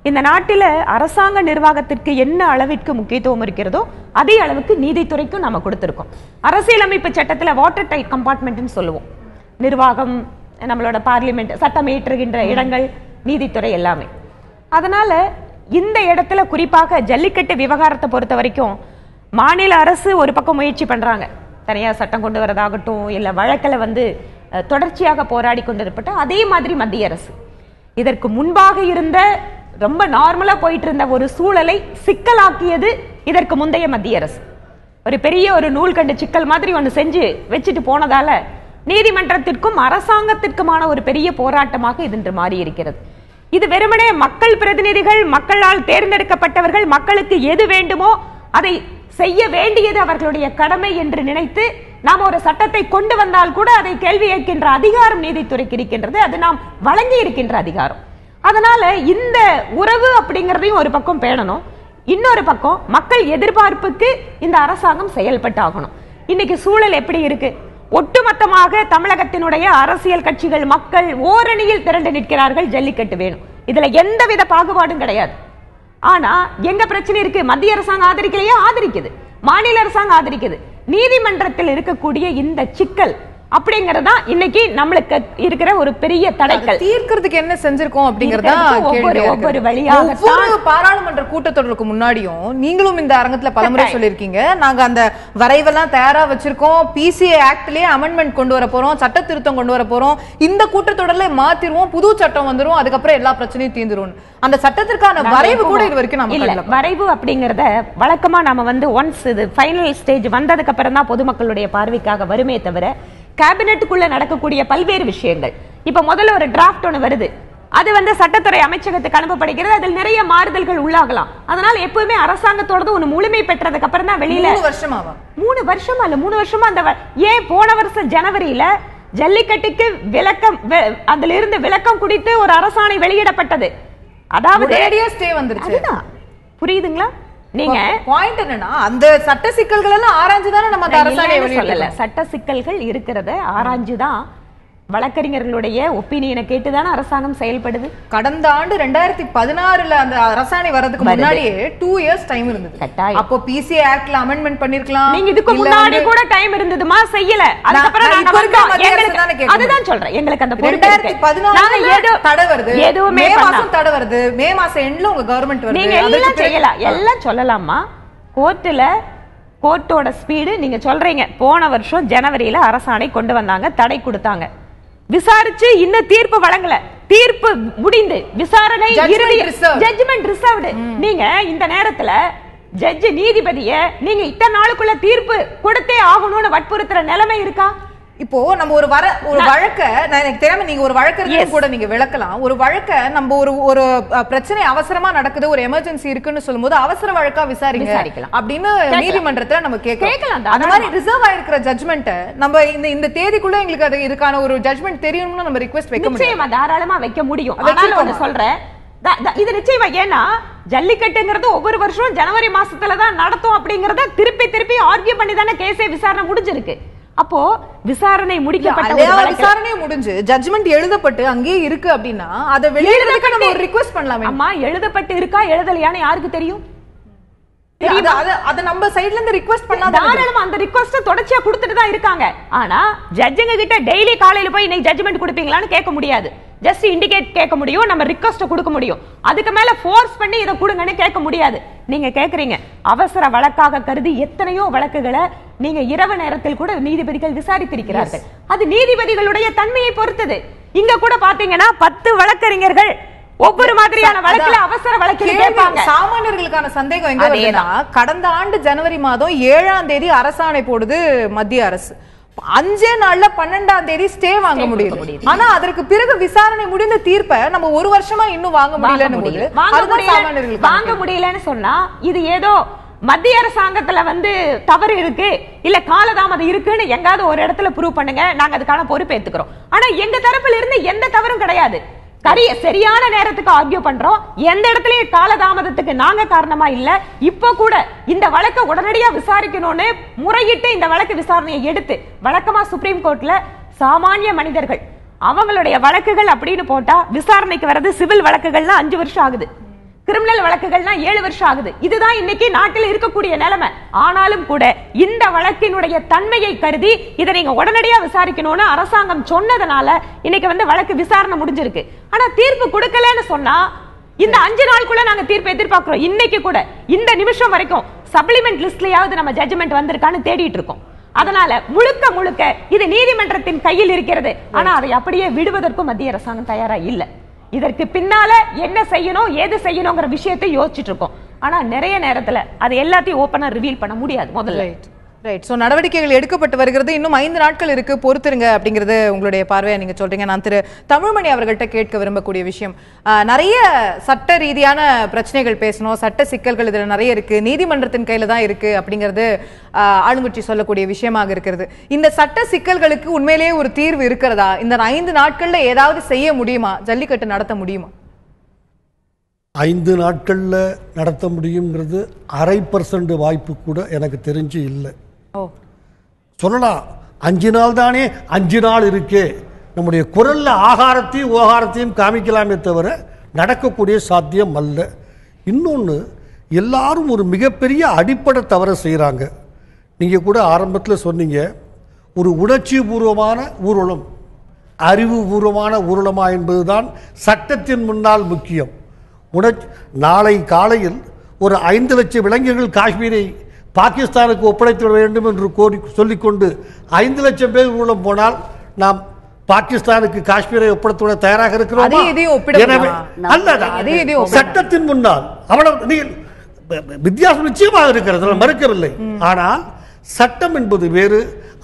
இந்த நாட்டில் அரசாங்க நிர்வாகத்திற்கு என்ன அளவிற்கு முக்கியத்துவம் இருக்கிறதோ அதே அளவுக்கு நீதித்துறைக்கும் நம்ம கொடுத்துருக்கோம். அரசியலமைப்பு சட்டத்தில் வாட்டர் டைட் கம்பார்ட்மெண்ட்னு சொல்லுவோம். நிர்வாகம், நம்மளோட பார்லிமெண்ட், சட்டம் இயற்றுகின்ற இடங்கள், நீதித்துறை எல்லாமே. அதனால இந்த இடத்துல குறிப்பாக ஜல்லிக்கட்டு விவகாரத்தை பொறுத்த வரைக்கும் மாநில அரசு ஒரு பக்கம் முயற்சி பண்றாங்க, தனியார் சட்டம் கொண்டு வரதாகட்டும், இல்லை வழக்கில் தொடர்ச்சியாக போராடி கொண்டிருப்பட்ட அதே மாதிரி மத்திய அரசு இதற்கு முன்பாக இருந்த ரொம்ப நார்மலா போயிட்டு இருந்த ஒரு சூழலை சிக்கலாக்கியது இதற்கு முந்தைய மத்திய அரசு. ஒரு பெரிய ஒரு நூல்கண்டு சிக்கல் மாதிரி ஒன்று செஞ்சு வச்சுட்டு போனதால நீதிமன்றத்திற்கும் அரசாங்கத்திற்குமான ஒரு பெரிய போராட்டமாக இது இன்று மாறி இருக்கிறது. இது வெறுமனே மக்கள் பிரதிநிதிகள், மக்களால் தேர்ந்தெடுக்கப்பட்டவர்கள் மக்களுக்கு எது வேண்டுமோ அதை செய்ய வேண்டியது அவர்களுடைய கடமை என்று நினைத்து நாம் ஒரு சட்டத்தை கொண்டு வந்தால் கூட அதை கேள்வி கேட்கின்ற அதிகாரம் நீதித்துறைக்கு இருக்கின்றது. அது நாம் வழங்கி இருக்கின்ற அதிகாரம். அதனால இந்த உறவு அப்படிங்கிறதையும் ஒரு பக்கம் பேணணும், இன்னொரு பக்கம் மக்கள் எதிர்பார்ப்புக்கு இந்த அரசாங்கம் செயல்பட்டாகணும். இன்னைக்கு சூழல் எப்படி இருக்கு? ஒட்டுமொத்தமாக தமிழகத்தினுடைய அரசியல் கட்சிகள், மக்கள் ஓரணியில் திரண்டு நிற்கிறார்கள், ஜல்லிக்கட்டு வேணும். இதுல எந்தவித பாகுபாடும் கிடையாது. ஆனா எங்க பிரச்சனை இருக்கு? மத்திய அரசாங்கம் ஆதரிக்கலையே, ஆதரிக்குது. மாநில அரசாங்கம் ஆதரிக்குது. நீதிமன்றத்தில் இருக்கக்கூடிய இந்த சிக்கல் அப்படிங்கறதா இன்னைக்கு நம்மளுக்கு இருக்கிற ஒரு பெரிய தடைகள். தீர்க்கிறதுக்கு என்ன செஞ்சிருக்கோம் அப்படிங்கறதா ஒவ்வொரு வழியாக பாராளுமன்ற கூட்டத்தொடருக்கு முன்னாடியும் நீங்களும் இந்த அரங்கத்துல பலமுறை சொல்லியிருக்கீங்க, நாங்க அந்த வரைவெல்லாம் தயாரா வச்சிருக்கோம், பிசிஏ ஆக்ட்லயே அமெண்ட்மெண்ட் கொண்டு வர போறோம், சட்ட திருத்தம் கொண்டு வர போறோம், இந்த கூட்டத்தொடர்ல மாத்திருவோம், புது சட்டம் வந்துரும், அதுக்கப்புறம் எல்லா பிரச்சனையும் தீர்ந்துரும். அந்த சட்டத்திற்கான வரைவு கூட இது வரைக்கும் நம்ம வரைவு அப்படிங்கறத வழக்கமா நாம ஒன்ஸ் இது ஃபைனல் ஸ்டேஜ் வந்ததுக்கு அப்புறம் தான் பொதுமக்களுடைய பார்வைக்காக வருமே தவிர கேபினெட்டுக்குள்ள நடக்கக்கூடிய பல்வேறு விஷயங்கள். இப்ப முதல்ல ஒரு டிராஃப்ட் ஒன்று வருது, அது சட்டத்துறை அமைச்சகத்துக்கு அனுப்பப்படுகிறது, அதில் நிறைய மாறுதல்கள் உள்ளாகலாம். அதனால எப்பவுமே அரசாங்கத்தோடது ஒன்று முழுமை பெற்றதுக்கு அப்புறம் தான் வெளியில 3 வருஷமா இல்ல 3 வருஷமா அந்த ஏன் போன வருஷம் ஜனவரியில ஜல்லிக்கட்டுக்கு விளக்கம், அதுல இருந்து விளக்கம் குறித்து ஒரு அரசாணை வெளியிடப்பட்டது. அதாவது ஸ்டே வந்துருச்சு. புரியுதுங்களா? நீங்க பாயிண்ட் என்னன்னா அந்த சட்ட சிக்கல்கள் எல்லாம் ஆராய்ஞ்சுதானே நம்ம அரசாணை வெளியிடல. சட்ட சிக்கல்கள் இருக்கிறத ஆராய்ஞ்சுதான் வழக்கறிஞர்களுடைய ஒப்பீனியனை கேட்டுதானே அரசாங்கம் செயல்படுது. கடந்த ஆண்டு 2016 அந்த அரசாணை வரதுக்கு முன்னாடியே 2 இயர்ஸ் டைம் இருந்தது. அப்போ பிசிஏ ஆக்ட்ல அமெண்ட்மென்ட் பண்ணிருக்கலாம். நீங்க இதுக்கு முன்னாடி கூட டைம் இருந்ததுமா, செய்யல. அதுக்கப்புறம் அதுதான் சொல்றேன், எங்களுக்கு அந்த 2014 தடை வருது, எதுவுமே தடை வருது, மே மாசம் எண்ட்ல உங்க கவர்மெண்ட் வருது. நீங்க எல்லாம் செய்யலாம், எல்லாம் சொல்லலாமா? கோர்ட்டோட ஸ்பீடு நீங்க சொல்றீங்க. போன வருஷம் ஜனவரியில அரசாணை கொண்டு வந்தாங்க, தடை கொடுத்தாங்க, விசாரிச்சு இன்னும் தீர்ப்பு வழங்கல, தீர்ப்பு முடிந்து விசாரணை இறுதி, ஜட்ஜ்மென்ட் ரிசர்வ்டு. நீங்க இந்த நேரத்துல ஜட்ஜ், நீதிபதியை நீங்க இத்தனை நாளுக்குள்ள தீர்ப்பு கொடுத்தே ஆகணும்னு வற்புறுத்துற நிலைமை இருக்கா? இப்போ நம்ம ஒரு வழக்க எனக்கு தெரியாம நீங்க ஒரு வழக்கு கூட நீங்க விளக்கலாம். ஒரு வழக்க நம்ம ஒரு பிரச்சனை அவசரமா நடக்குது, ஒரு எமர்ஜென்சி இருக்குன்னு சொல்லும்போது அவசர வழக்கா விசாரிக்கலாம் அப்படின்னு நீதிமன்றத்துல நம்ம கேட்கலாம். அந்த மாதிரி ரிசர்வ் ஆயிருக்கிற ஜட்ஜ்மெண்ட் நம்ம இந்த தேதிக்குள்ள எங்களுக்கு அது இதுக்கான ஒரு ஜட்ஜ்மெண்ட் தெரியணும்னு நம்ம ரிக்வெஸ்ட் வைக்க முடியும், தாராளமா வைக்க முடியும். சொல்றேன் இது நிச்சயமா. ஏன்னா ஜல்லிக்கட்டுங்கிறது ஒவ்வொரு வருஷம் ஜனவரி மாசத்துலதான் நடத்தும் அப்படிங்கறத திருப்பி ஆர்கியூ பண்ணி தானே கேஸே விசாரணை முடிஞ்சிருக்கு. அப்போ விசாரணை முடிக்கப்பட்ட விசாரணை முடிஞ்சு ஜட்ஜ்மெண்ட் எழுதப்பட்டு அங்கேயே இருக்கு அப்படின்னா அதை வெளியிடறதுக்கு நம்ம ஒரு ரிக்வெஸ்ட் பண்ணலாமே. அம்மா எழுதப்பட்டு இருக்கா எழுதலையான்னு யாருக்கு தெரியும்? அத நம்ம சைடுல இருந்து ரிக்வெஸ்ட் பண்ணா தாராளமா அந்த ரிக்வெஸ்ட் தொடர்ச்சியா கொடுத்துட்டு தான் இருக்காங்க. ஆனா ஜட்ஜுங்க கிட்ட டெய்லி காலையில போய் இன்னைக்கு ஜட்ஜ்மெண்ட் கொடுப்பீங்களான்னு கேட்க முடியாது. ஜஸ்ட் இண்டிகேட் கேட்க முடியும், நம்ம ரிக்வெஸ்ட் கொடுக்க முடியும். அதுக்கு மேல ஃபோர்ஸ் பண்ணி இதை கொடுங்கன்னு கேட்க முடியாது. நீங்க கேக்குறீங்க அவசர வழக்காக கருதி எத்தனையோ வழக்குகளை நீங்க இரவு நேரத்தில் கூட நீதிபதிகள் விசாரித்திருக்கிறார்கள். அது நீதிபதிகளுடைய தன்மையை பொறுத்தது. இங்க கூட பாத்தீங்கன்னா 10 வழக்கறிஞர்கள் ஒவ்வொரு மாதிரியான வழக்குல அவசர வழக்கில் கேட்பாங்க. சாமானியர்களுக்கான சந்தேகம் எங்க வருதுன்னா, கடந்த ஆண்டு ஜனவரி மாதம் 7ஆம் தேதி அரசாணை போடுது மத்திய அரசு. 5 நாள்ல 12ஆம் தேதி ஸ்டே வாங்க முடியுது. ஆனா அதற்கு பிறகு விசாரணை முடிந்த தீர்ப்பை நம்ம ஒரு வருஷமா இன்னும் வாங்க முடியலன்னு சொன்னா இது ஏதோ மத்திய அரசாங்கத்துல தவறு இருக்கு இல்ல காலதாமதம் இருக்குன்னு எங்காவது ஒரு இடத்துல ப்ரூவ் பண்ணுங்க, நாங்க அதுக்கான பொறுப்பு ஏத்துக்கிறோம். ஆனா எங்க தரப்புல இருந்து எந்த தவறும் கிடையாது. சரியான நேரத்துக்கு ஆர்கியூ பண்றோம். எந்த இடத்துலயும் காலதாமதத்துக்கு நாங்க காரணமா இல்ல. இப்ப கூட இந்த வழக்கை உடனடியா விசாரிக்கணும்னு முறையிட்டு இந்த வழக்கு விசாரணையை எடுத்து வழக்கமா சுப்ரீம் கோர்ட்ல சாமானிய மனிதர்கள் அவங்களுடைய வழக்குகள் அப்படின்னு போட்டா விசாரணைக்கு வர்றது சிவில் வழக்குகள்னா 5 வருஷம் ஆகுது, கிரிமினல் வழக்குகள்னா 7 வருஷம் ஆகுது. இதுதான் இன்னைக்கு நாட்டில் இருக்கக்கூடிய நிலைமை. ஆனாலும் கூட இந்த வழக்கினுடைய தன்மையை கருதி இதை நீங்க உடனடியா விசாரிக்கணும்னு அரசாங்கம் சொன்னதனால இன்னைக்கு வழக்கு விசாரணை முடிஞ்சிருக்கு. ஆனா தீர்ப்பு கொடுக்கலன்னு சொன்னா இந்த 5 நாளுக்குள்ள நாங்க தீர்ப்பு எதிர்பார்க்கிறோம். இன்னைக்கு கூட இந்த நிமிஷம் வரைக்கும் சப்ளிமெண்ட் லிஸ்ட்லயாவது நம்ம ஜட்ஜ்மெண்ட் வந்திருக்கான்னு தேடிட்டு இருக்கோம். அதனால முழுக்க இது நீதிமன்றத்தின் கையில் இருக்கிறது. ஆனா அதை அப்படியே விடுவதற்கும் மத்திய அரசாங்கம் தயாரா இல்ல. இதற்கு பின்னால என்ன செய்யணும் ஏது செய்யணும்ங்கற விஷயத்தை யோசிச்சுட்டு இருக்கோம். ஆனா நிறைய நேரத்துல அது எல்லாத்தையும் ஓபனா ரிவீல் பண்ண முடியாது முதல்ல. ரைட். சோ நடவடிக்கைகள் எடுக்கப்பட்டு வருகிறது. இன்னும் 5 நாட்கள் இருக்கு, பொறுத்துருங்க அப்படிங்கிறது உங்களுடைய பார்வையா நீங்க சொல்றீங்க. நான் திரு தமிழ்மணி அவர்கள்ட்ட கேட்க விரும்பக்கூடிய விஷயம், நிறைய சட்ட ரீதியான பிரச்சனைகள் பேசணும், சட்ட சிக்கல்கள் இதுல நிறைய இருக்கு, நீதிமன்றத்தின் கையில தான் இருக்கு அப்படிங்கிறது ஆளுங்கட்சி சொல்லக்கூடிய விஷயமாக இருக்கிறது. இந்த சட்ட சிக்கல்களுக்கு உண்மையிலேயே ஒரு தீர்வு இருக்கிறதா? இந்த 5 நாட்கள்ல ஏதாவது செய்ய முடியுமா? ஜல்லிக்கட்டு நடத்த முடியுமா? 5 நாட்கள்ல நடத்த முடியுங்கிறது 0.5% வாய்ப்பு கூட எனக்கு தெரிஞ்சு இல்லை. சொல்லலாம் 5 நாள் தானே, 5 நாள் இருக்கே, நம்முடைய குரல்ல ஆகாரத்தையும் ஓகாரத்தையும் காமிக்கலாமே தவிர நடக்கக்கூடிய சாத்தியம் அல்ல. இன்னொன்று, எல்லாரும் ஒரு மிகப்பெரிய அடிப்படை தவறை செய்கிறாங்க. நீங்கள் கூட ஆரம்பத்தில் சொன்னீங்க, ஒரு உணர்ச்சி பூர்வமான ஊர்வலம் அறிவுபூர்வமான ஊர்வலமா என்பதுதான் சட்டத்தின் முன்னால் முக்கியம். நாளை காலையில் ஒரு 5 லட்சம் இளைஞர்கள் காஷ்மீரை பாகிஸ்தானுக்கு ஒப்படைத்து விட வேண்டும் என்று சொல்லிக்கொண்டு 5 லட்சம் பேர் ஊழம் போனால் நாம் பாகிஸ்தானுக்கு காஷ்மீரை ஒப்படைத்துவிட தயாராக இருக்கிறோம். சட்டத்தின் முன்னால் அவ்வளவு வித்தியாசம் நிச்சயமாக இருக்கிறது, மறுக்கவில்லை. ஆனால் சட்டம் என்பது வேறு,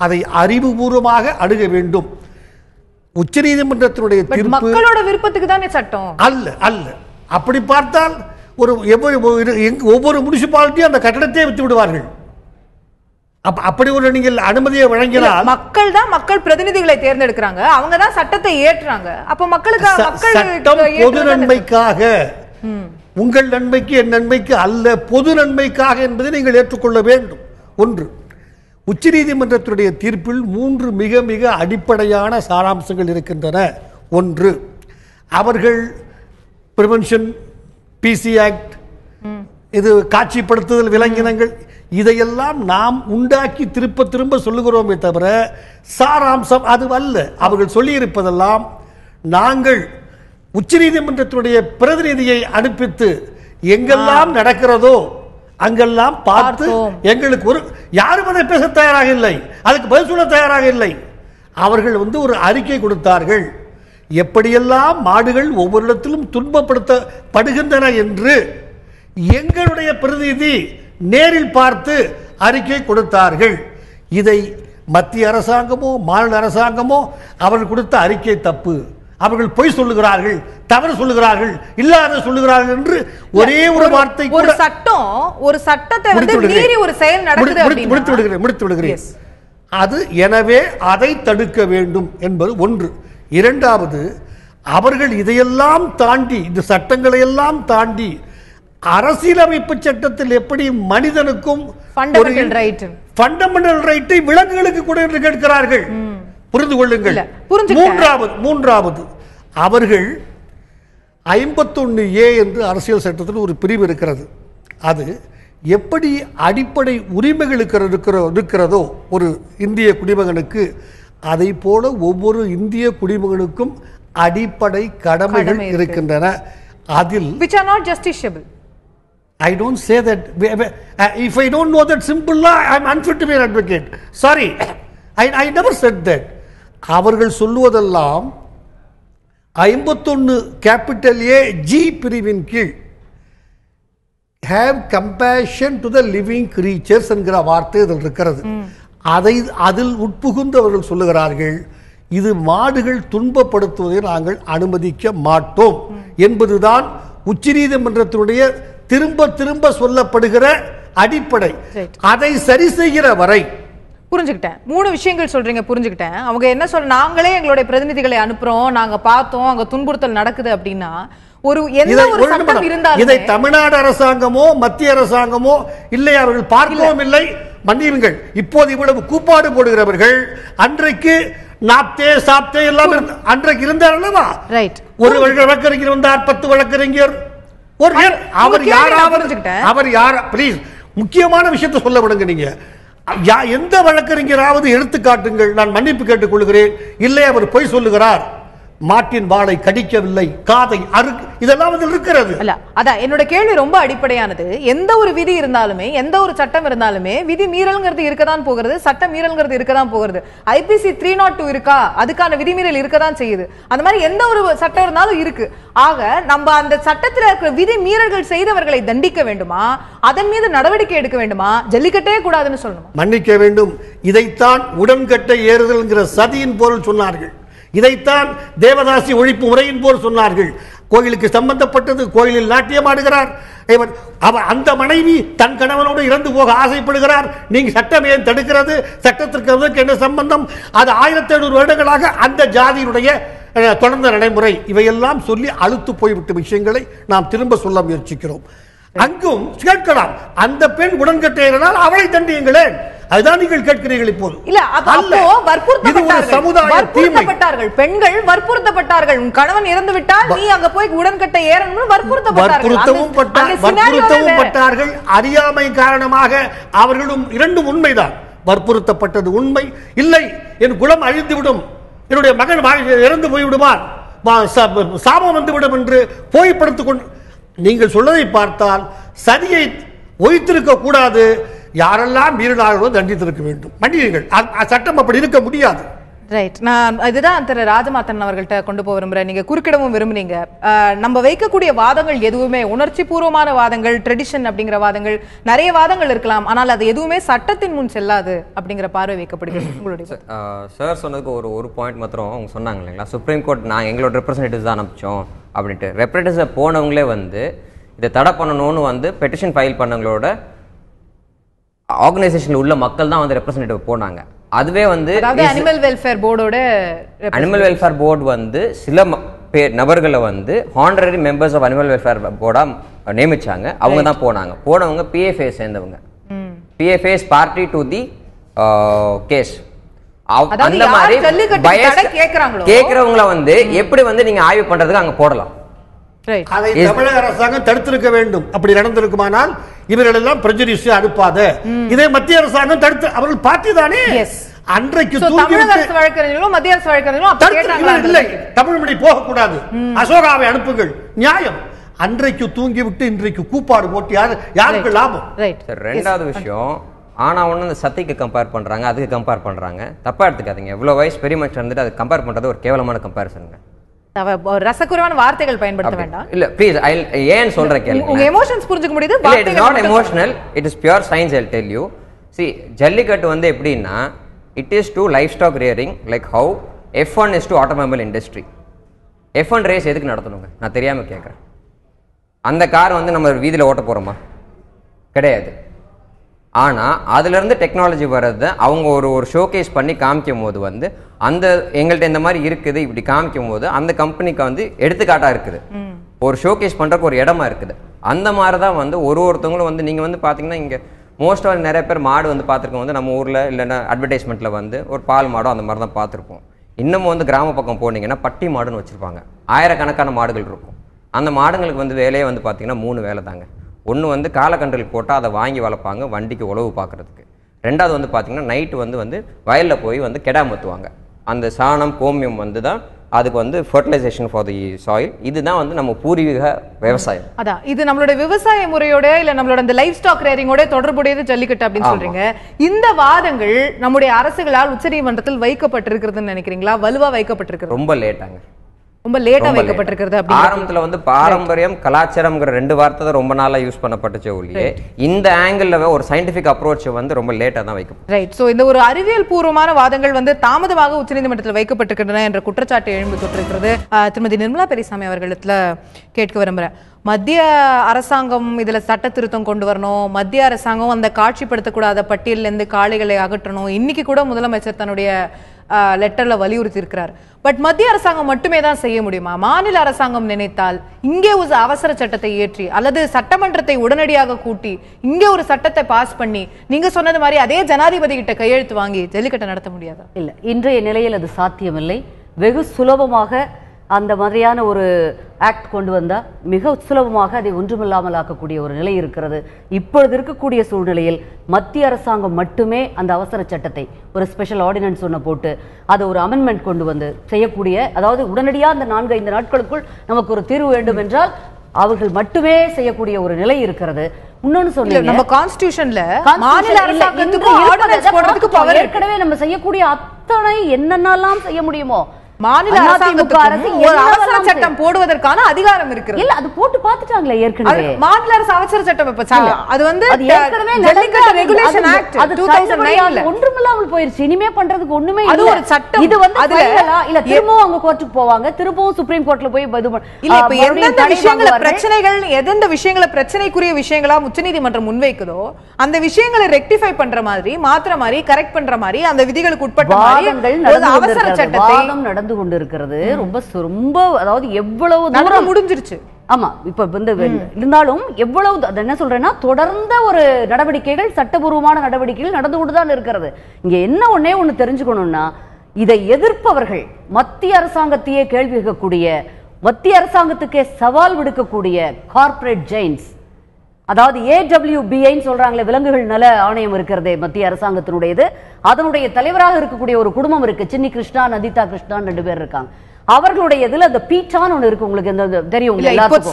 அதை அறிவுபூர்வமாக அணுக வேண்டும். உச்ச நீதிமன்றத்தினுடைய தீர்ப்பு மக்களோட விருப்பத்துக்கு தானே சட்டம் அல்ல அல்ல. அப்படி பார்த்தால் ஒவ்வொரு முனிசிபாலிட்டியும் அந்த கட்டடத்தை விட்டு விடுவார்கள். அப்படி ஒரு நீங்கள் அனுமதியை வழங்கினால் மக்கள் தான் மக்கள் பிரதிநிதிகளை தேர்ந்தெடுக்கிறாங்க, அவங்க தான் சட்டத்தை ஏற்றுறாங்க. அப்ப மக்களுக்கு சட்டம் பொது நன்மைக்காக, உங்கள் நன்மைக்கு என் நன்மைக்கு அல்ல, பொது நன்மைக்காக என்பதை நீங்கள் ஏற்றுக்கொள்ள வேண்டும். ஒன்று, உச்ச நீதிமன்றத்தினுடைய தீர்ப்பில் 3 மிக மிக அடிப்படையான சாராம்சங்கள் இருக்கின்றன. ஒன்று, அவர்கள் பிரிவென்ஷன், பிசி ஆக்ட், இது காட்சிப்படுத்துதல், விலங்கினங்கள், இதையெல்லாம் நாம் உண்டாக்கி திரும்ப திரும்ப சொல்லுகிறோமே தவிர சாராம்சம் அது அல்ல. அவர்கள் சொல்லியிருப்பதெல்லாம் நாங்கள் உச்ச நீதிமன்றத்தினுடைய பிரதிநிதியை அனுப்பித்து எங்கெல்லாம் நடக்கிறதோ அங்கெல்லாம் பார்த்து எங்களுக்கு ஒரு யாரும் அதை பேச தயாராக இல்லை, அதுக்கு பதில் சொல்ல தயாராக இல்லை. அவர்கள் ஒரு அறிக்கை கொடுத்தார்கள், எப்படியெல்லாம் மாடுகள் ஒவ்வொரு இடத்திலும் துன்பப்படுத்தப்படுகின்றன என்று எங்களுடைய பிரதிநிதி நேரில் பார்த்து அறிக்கை கொடுத்தார்கள். இதை மத்திய அரசாங்கமோ மாநில அரசாங்கமோ அவர்கள் கொடுத்த அறிக்கை தப்பு, அவர்கள் பொய் சொல்லுகிறார்கள், தவறு சொல்லுகிறார்கள், இல்லாத சொல்லுகிறார்கள் என்று ஒரே ஒரு வார்த்தை கூட. ஒரு சட்டத்தை வந்து மீறி ஒரு செயல் நடக்குது அப்படினா முடித்து விடுகிறேன். அது எனவே அதை தடுக்க வேண்டும் என்பது ஒன்று. இரண்டாவது, அவர்கள் இதையெல்லாம் தாண்டி, இந்த சட்டங்களை எல்லாம் தாண்டி அரசியலமைப்பு சட்டத்தில் எப்படி மனிதனுக்கும் ஃபண்டமெண்டல் ரைட்டை விலங்குகளுக்கு கூட என்று கேட்கிறார்கள். புரிந்து கொள்ளுங்கள். மூன்றாவது அவர்கள் 51A என்று அரசியல் சட்டத்தில் ஒரு பிரிவு இருக்கிறது. அது எப்படி அடிப்படை உரிமைகள் இருக்கிறதோ ஒரு இந்திய குடிமகனுக்கு, அதை போல ஒவ்வொரு இந்திய குடிமகனுக்கும் அடிப்படை கடமைகள் இருக்கின்றன. அதில் which are not justiciable. I don't say that. If I don't know that simple law, I am unfit to be an advocate. Sorry, I never said that. அவர்கள் சொல்லுவதெல்லாம் 51A(G) பிரிவின் கீழ் have compassion to the living creatures என்கிற வார்த்தை இதில் இருக்கிறது. அதில் உட்புகுந்து அவர்கள் சொல்லுகிறார்கள், இது மாடுகள் துன்பப்படுத்துவதை நாங்கள் அனுமதிக்க மாட்டோம் என்பதுதான் உச்சநீதிமன்றத்தினுடைய திரும்ப திரும்ப சொல்லப்படுகிற அடிப்படை. அதை சரி செய்கிற வரை புரிஞ்சுக்கிட்டேன். 3 விஷயங்கள் சொல்றீங்க, புரிஞ்சுக்கிட்டேன். அவங்க என்ன நாங்களே எங்களுடைய பிரதிநிதிகளை அனுப்புறோம், நாங்க பார்த்தோம், அங்க துன்புறுத்தல் நடக்குது அப்படின்னா எந்த ஒரு சட்டம் இருந்தாலும் இதை தமிழ்நாடு அரசாங்கமோ மத்திய அரசாங்கமோ இல்லை, அவர்கள் பார்க்கவும் இல்லை. மன்னியுங்கள், இப்போது இவ்வளவு கூப்பாடு போடுகிறவர்கள் அன்றைக்கு நாப்தே சாப்தே எல்லாம் அன்றைக்கு இருந்தார் அல்லவா? ஒரு வழக்கறிஞர் வந்தார், 10 வழக்கறிஞர். அவர் யார்? பிளீஸ், முக்கியமான விஷயத்தை சொல்ல விடுங்க. நீங்க எந்த வழக்கறிஞராவது எடுத்து காட்டுங்கள், நான் மன்னிப்பு கேட்டுக் கொள்கிறேன். இல்லை, அவர் பொய் சொல்லுகிறார், மாட்டின் வாளை கடிக்கவில்லை, காதை இதெல்லாம் இருக்கிறது. அல்ல, அதான் என்னோட கேள்வி ரொம்ப அடிப்படையானது. எந்த ஒரு விதி இருந்தாலுமே, எந்த ஒரு சட்டம் இருந்தாலுமே விதி மீறல்ங்கிறது இருக்கதான் போகிறது, சட்ட மீறல்ங்கிறது இருக்கதான் போகிறது. IPC 302 இருக்கா, அதுக்கான விதிமீறல் இருக்கதான் செய்யுது. அந்த மாதிரி எந்த ஒரு சட்டம் இருந்தாலும் இருக்கு. ஆக நம்ம அந்த சட்டத்தில் இருக்கிற விதி மீறல்கள் செய்தவர்களை தண்டிக்க வேண்டுமா, அதன் மீது நடவடிக்கை எடுக்க வேண்டுமா, ஜல்லிக்கட்டே கூடாதுன்னு சொல்லணும்? மன்னிக்க வேண்டும். இதைத்தான் உடன்கட்டை ஏறுதல் என்கிற சதியின் பொருள் சொன்னார்கள். இதைத்தான் தேவதாசி ஒழிப்பு முறையின் போல் சொன்னார்கள். கோயிலுக்கு சம்பந்தப்பட்டது, கோயிலில் நாட்டியம் ஆடுகிறார் அவர், அந்த மனைவி தன் கணவனோடு இறந்து போக ஆசைப்படுகிறார். நீங்க சட்டம் ஏன் தடுக்கிறது? சட்டத்திற்கு என்ன சம்பந்தம்? அது 1700 வருடங்களாக அந்த ஜாதியினுடைய தொடர்ந்த நடைமுறை. இவையெல்லாம் சொல்லி அழுத்து போய்விட்ட விஷயங்களை நாம் திரும்ப சொல்ல முயற்சிக்கிறோம். அங்கும் கேட்கலாம், அந்த பெண் உடன்கட்டையினால் அவளை தண்டியுங்களேன், அதுதான் நீங்கள் கேட்கிறீர்கள். இப்போது இல்ல, அப்போ வற்புறுத்தப்பட்டார்கள், பெண்கள் வற்புறுத்தப்பட்டார்கள். உன் கணவன் இறந்து விட்டால் நீ அங்க போய் உடன்கட்டை ஏறணும் வற்புறுத்தப்பட்டார்கள். அறியாமை காரணமாக அவர்களும் இரண்டும் உண்மைதான். வற்புறுத்தப்பட்டது உண்மை. இல்லை, என் குலம் அழிந்துவிடும், என்னுடைய மகன் இறந்து போய்விடுவான், சாபம் வந்துவிடும் என்று போய்படுத்திக் கொண்டு நீங்கள் சொல்வதை பார்த்தால் சதியை ஒழித்திருக்க கூடாது, யாரெல்லாம் மீறினார்களோ தண்டித்திருக்க வேண்டும். மன்னியுங்கள், சட்டம் அப்படி இருக்க முடியாது. ரைட், நான் இதுதான் திரு ராஜமாத்தன் அவர்கள்ட்ட கொண்டு போக விரும்புறேன். நீங்க குறுக்கிடவும் விரும்புனீங்க. நம்ம வைக்கக்கூடிய வாதங்கள் எதுவுமே உணர்ச்சி பூர்வமான வாதங்கள், ட்ரெடிஷன் அப்படிங்கிற வாதங்கள், நிறைய வாதங்கள் இருக்கலாம், ஆனால் அது எதுவுமே சட்டத்தின் முன் செல்லாது அப்படிங்கிற பார்வை வைக்கப்படுகிறது. உங்களுடைய சார் சொன்னதுக்கு ஒரு பாயிண்ட் மாத்திரம் அவங்க சொன்னாங்க இல்லைங்களா, சுப்ரீம் கோர்ட் நாங்கள் எங்களோட ரெப்ரஸன்டேட்டிவ்ஸ் தான் அனுப்பிச்சோம் அப்படின்ட்டு. ரெப்ரஸன்டேட்டிவ்ஸ் போனவங்களே இதை தடை பண்ணணும்னு பெட்டிஷன் ஃபைல் பண்ணவங்களோட ஆர்கனைசேஷன்ல உள்ள மக்கள் தான் ரெப்ரஸன்டேட்டிவ் போனாங்க. அதுவே அனிமல் வெல்ஃபேர் போர்டோட அனிமல் வெல்ஃபேர் போர்டு சில நபர்களை honorary members of animal welfare போர்டா நியமிச்சாங்க. அவங்க தான் போனவங்க PFA சேர்ந்தவங்க. PFA is party to the case. அந்த மாதிரி கேக்குறவங்கள எப்படி நீங்க ஆய்வு பண்றதுக்கு அங்க போடலாம். அதை தமிழக அரசாங்கம் தடுத்திருக்க வேண்டும். அப்படி நடந்திருக்குமானால் இவர்கள் எல்லாம் பிரஜுடிஸ் அனுப்பாத. இதை மத்திய அரசாங்கம் தடுத்து, அவர்கள் பார்ட்டி தானே அன்றைக்கு தமிழக அரசு வழக்கறிஞர்களும் மத்திய அரசு வழக்கறிஞர்களும் இல்லை, தமிழ் மொழி போகக்கூடாது, அசோகாவை அனுப்புங்கள், நியாயம். அன்றைக்கு தூங்கிவிட்டு இன்றைக்கு கூப்பாடு போட்டு யாருக்கு லாபம்? ரெண்டாவது விஷயம், ஆனா ஒண்ணு சத்திக்கு கம்பேர் பண்றாங்க, அதுக்கு கம்பேர் பண்றாங்க. தப்பா எடுத்துக்காதீங்க. இவ்வளவு வயசு பெரிய மனுஷன் வந்துட்டு அதை கம்பேர் பண்றது ஒரு கேவலமான கம்பேரிசன். ரசகுறைவான வார்த்தைகள் பயன்படுத்த வேண்டாம். இல்ல ப்ளீஸ், ஏன் சொல்றேன் கேளுங்க. உங்க எமோஷன்ஸ் புரிஞ்சுக்க முடியுது. It is not emotional, it is pure science. I'll tell you. See, Jallikattu எப்படின்னா, it is to livestock rearing like how F1 is to automobile industry. F1 race எதுக்கு நடத்தணுங்க? நான் தெரியாமல் கேட்குறேன். அந்த கார் வந்து நம்ம வீதியில் ஓட்ட போகிறோமா? கிடையாது. ஆனால் அதுலேருந்து டெக்னாலஜி வர்றது அவங்க ஒரு ஷோகேஸ் பண்ணி காமிக்கும் போது வந்து அந்த எங்கள்கிட்ட இந்த மாதிரி இருக்குது இப்படி காமிக்கும் போது அந்த கம்பெனிக்கு வந்து எடுத்துக்காட்டாக இருக்குது, ஒரு ஷோகேஸ் பண்ணுறக்கு ஒரு இடமா இருக்குது. அந்த மாதிரி தான் வந்து ஒருத்தவங்களும் வந்து நீங்கள் வந்து பார்த்தீங்கன்னா இங்கே மோஸ்ட்டாக நிறைய பேர் மாடு வந்து பார்த்துருக்கோம் வந்து நம்ம ஊரில் இல்லைன்னா அட்வர்டைஸ்மெண்ட்டில் வந்து ஒரு பால் மாடோ அந்த மாதிரி தான் பார்த்துருப்போம். இன்னமும் வந்து கிராம பக்கம் போனீங்கன்னா பட்டி மாடுன்னு வச்சுருப்பாங்க, ஆயிரக்கணக்கான மாடுகள் இருக்கும். அந்த மாடுங்களுக்கு வந்து வேலையே வந்து பார்த்தீங்கன்னா 3 வேலை தாங்க. ஒன்று வந்து காலக்கன்றுகள் போட்டால் அதை வாங்கி வளர்ப்பாங்க வண்டிக்கு உழவு பார்க்குறதுக்கு. ரெண்டாவது வந்து பார்த்தீங்கன்னா நைட்டு வந்து வயலில் போய் வந்து கெடா மத்துவாங்க. அந்த சாணம் கோமியம் வந்து தான் அதுக்கு வந்து ஃபர்டிலைசேஷன் ஃபார் தி சாயில். இதுதான் வந்து நம்ம பூர்வீக விவசாயம். அதான் இது நம்மளோட விவசாய முறையோட இல்ல நம்மளோட அந்த லைஃப் ஸ்டாக் ரேரிங்கோட தொடர்புடையது ஜல்லிக்கட்டு அப்படின்னு சொல்றீங்க. இந்த வாதங்கள் நம்முடைய அரசுகளால் உச்சநீதிமன்றத்தில் வைக்கப்பட்டிருக்கிறதுன்னு நினைக்கிறீங்களா? வலுவா வைக்கப்பட்டிருக்கிறது? ரொம்ப லேட்டாங்க, ரொம்ப லேட்டா வைக்கப்பட்டிருக்கிறது. ஆரம்பத்துல வந்து பாரம்பரியம் கலாச்சாரம்ங்கிற 2 வார்த்தை தான் ரொம்ப நாளா யூஸ் பண்ணப்பட்டுச்சு ஒழிய இந்த ஆங்கிள் ஒரு சயின்டிபிக் அப்ரோச் வந்து ரொம்ப லேட்டா தான் வைக்கப்படும். ரைட். சோ இந்த ஒரு அறிவியல் பூர்வமான வாதங்கள் வந்து தாமதமாக உச்சநீதிமன்றத்தில் வைக்கப்பட்டிருக்கின்றன என்ற குற்றச்சாட்டு எழும்பி தொட்டிருக்கிறது. திருமதி நிர்மலா பெரியசாமி அவர்களிடத்துல கேட்க விரும்புறேன். மத்திய அரசாங்கம் இதுல சட்ட திருத்தம் கொண்டு வரணும், மத்திய அரசாங்கம் அந்த காட்சிப்படுத்தக்கூடாத பட்டியலில் இருந்து காளைகளை அகற்றணும். இன்னைக்கு கூட முதலமைச்சர் தன்னுடைய லெட்டர்ல வலியுறுத்தி இருக்கிறார். பட் மத்திய அரசாங்கம் மட்டுமே தான் செய்ய முடியுமா? மாநில அரசாங்கம் நினைத்தால் இங்கே ஒரு அவசர சட்டத்தை ஏற்றி அல்லது சட்டமன்றத்தை உடனடியாக கூட்டி இங்கே ஒரு சட்டத்தை பாஸ் பண்ணி நீங்க சொன்னது மாதிரி அதே ஜனாதிபதி கிட்ட கையெழுத்து வாங்கி ஜல்லிக்கட்டை நடத்த முடியாதா? இல்ல, இன்றைய நிலையில் அது சாத்தியமில்லை. வெகு சுலபமாக அந்த மாதிரியான ஒரு ஆக்ட் கொண்டு வந்தால் மிக சுலபமாக அதை ஒன்றுமில்லாமல் ஆக்கக்கூடிய ஒரு நிலை இருக்கிறது. இப்பொழுது இருக்கக்கூடிய சூழ்நிலையில் மத்திய அரசாங்கம் மட்டுமே அந்த அவசர சட்டத்தை ஒரு ஸ்பெஷல் ஆர்டினன்ஸ் ஒன்று போட்டு அதை ஒரு அமெண்ட்மெண்ட் கொண்டு வந்து செய்யக்கூடிய, அதாவது உடனடியாக அந்த 4-5 நாட்களுக்குள் நமக்கு ஒரு தீர்வு வேண்டும் என்றால் அவர்கள் மட்டுமே செய்யக்கூடிய ஒரு நிலை இருக்கிறது. இன்னொன்னு சொன்னீங்க, நம்ம கான்ஸ்டிடியூஷன்ல மாநில அரசாங்கத்துக்கு ஆர்டினன்ஸ் போடுறதுக்கு பவர் ஏற்கனவே நம்ம செய்யக்கூடிய அத்தனை என்னென்னலாம் செய்ய முடியுமோ மாநில அரசாங்கத்துக்கு ஒரு அவசர சட்டம் போடுவதற்கான அதிகாரம் இருக்கு. இல்ல, அது போட்டு பார்த்துட்டாங்களே ஏற்கனவே. மாநில அரசு அவசர சட்டம் வெச்சாங்க. அது வந்து ஏற்கனவே ஜல்லிக்கட்டு ரெகுலேஷன் ஆக்ட் 2009ல ஒன்றுமில்லாமல் போயிருச்சு. இனிமே பண்றதுக்கு ஒண்ணுமே இல்ல. அது ஒரு சட்டம். இது வந்து இல்ல திரும்பவும் அவங்க கோர்ட்டுக்கு போவாங்க, திரும்பவும் சுப்ரீம் கோர்ட்ல போய் இது இல்ல. இப்ப எந்தெந்த விஷயங்கள பிரச்சனைகள் எந்தெந்த விஷயங்கள பிரச்சனைக்குரிய விஷயங்களா உச்சநீதிமன்றம் முன்வைக்குதோ அந்த விஷயங்களை ரெக்டிஃபை பண்ற மாதிரி மாத்திர மாதிரி கரெக்ட் பண்ற மாதிரி அந்த விதிகளுக்கு உட்பட்ட மாதிரி அவசர சட்டத்தை நடந்து கொண்டிருக்கிறது. ரொம்ப அதாவது எவ்வளவு தூரம் முடிஞ்சிருச்சு. ஆமா, இப்ப வந்து இருந்தாலும் எவ்வளவு என்ன சொல்றேன்னா தொடர்ந்த ஒரு நடவடிக்கைகள், சட்டபூர்வமான நடவடிக்கைகள் நடந்து கொண்டுதான் இருக்கிறது. இங்க என்ன ஒண்ணு தெரிஞ்சுக்கணும்னா, இதை எதிர்ப்பவர்கள் மத்திய அரசாங்கத்தையே கேள்வி கேட்கக்கூடிய, மத்திய அரசாங்கத்துக்கே சவால் விடுக்கக்கூடிய கார்ப்பரேட் ஜெயின்ஸ், அதாவது AWBIன்னு சொல்றாங்களே, விலங்குகள் நல ஆணையம் இருக்கிறதே மத்திய அரசாங்கத்தினுடையது. அதனுடைய தலைவராக இருக்கக்கூடிய ஒரு குடும்பம் இருக்கு, சின்னி கிருஷ்ணா, நதிதா கிருஷ்ணா 2 பேர் இருக்காங்க. அவர்களுடைய இதுல அந்த பீட்டான் ஒன்னு இருக்கு, உங்களுக்கு இந்த தெரியும்?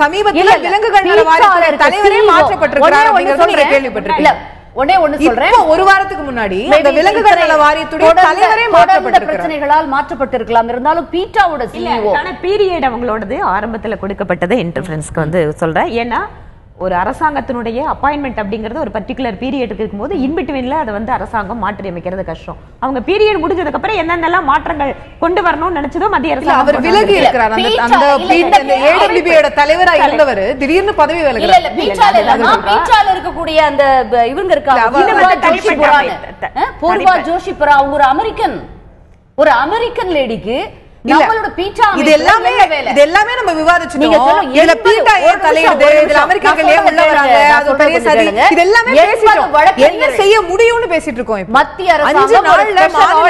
சமீபத்துல விலங்குகள் நல வாரியத்துடைய தலைவரே மாற்றப்பட்டிருக்கிறார் அப்படிங்கறது நீங்க கேள்விப்பட்டிருக்கீங்க? ஒன்னு சொல்றேன், ஒரு வாரத்துக்கு முன்னாடி அந்த விலங்குகள் நல வாரியத்துடைய தலைவரே மாற்றப்பட்டிருக்கிறார். பிரச்சனைகளால் மாற்றப்பட்டிருக்கலாம். இருந்தாலும் பீட்டாவோட CEO பீரியட் அவங்களோடது ஆரம்பத்துல கொடுக்கப்பட்டது இன்டர்ஃபரன்ஸ்க்கு வந்து சொல்றேன். ஏன்னா ஒரு அரசாங்கத்தினுடைய அப்பாயின்மெண்ட் அப்படிங்கிறது ஒரு பர்டிகுலர் பீரியடுக்கு இருக்கும்போது இன்பிட்வீன்ல அதை வந்து அரசாங்கம் மாற்றி அமைக்கிறது கஷ்டம். அவங்க பீரியட் முடிஞ்சதுக்கு அப்புறம் என்னென்னலாம் மாற்றங்கள் கொண்டு வரணும்னு நினைச்சதோ மத்திய அரசாங்கம் அவர் விலகி இருக்கிறார். அந்த AWBயோட தலைவரா இருந்தவர் திடீர்னு பதவி விலகுறார். இல்ல பீட்டால இருக்கக்கூடிய அந்த இவங்க இருக்காங்க, பூர்வா ஜோஷிபுரா, அவங்க ஒரு அமெரிக்கன் லேடிக்கு நம்மளோட பீட்டா இது எல்லாமே நம்ம விவாதிச்சிட்டோம். இதுல பீட்டா ஏன் தலையிடுது, இதுல அமெரிக்கர்கள் ஏன் உள்ள வராங்க, அது பெரிய சரி, இது எல்லாமே பேசிட்டோம். என்ன செய்ய முடியும்னு பேசிட்டு இருக்கோம். இப்ப மத்திய அரசாங்கம் மாநில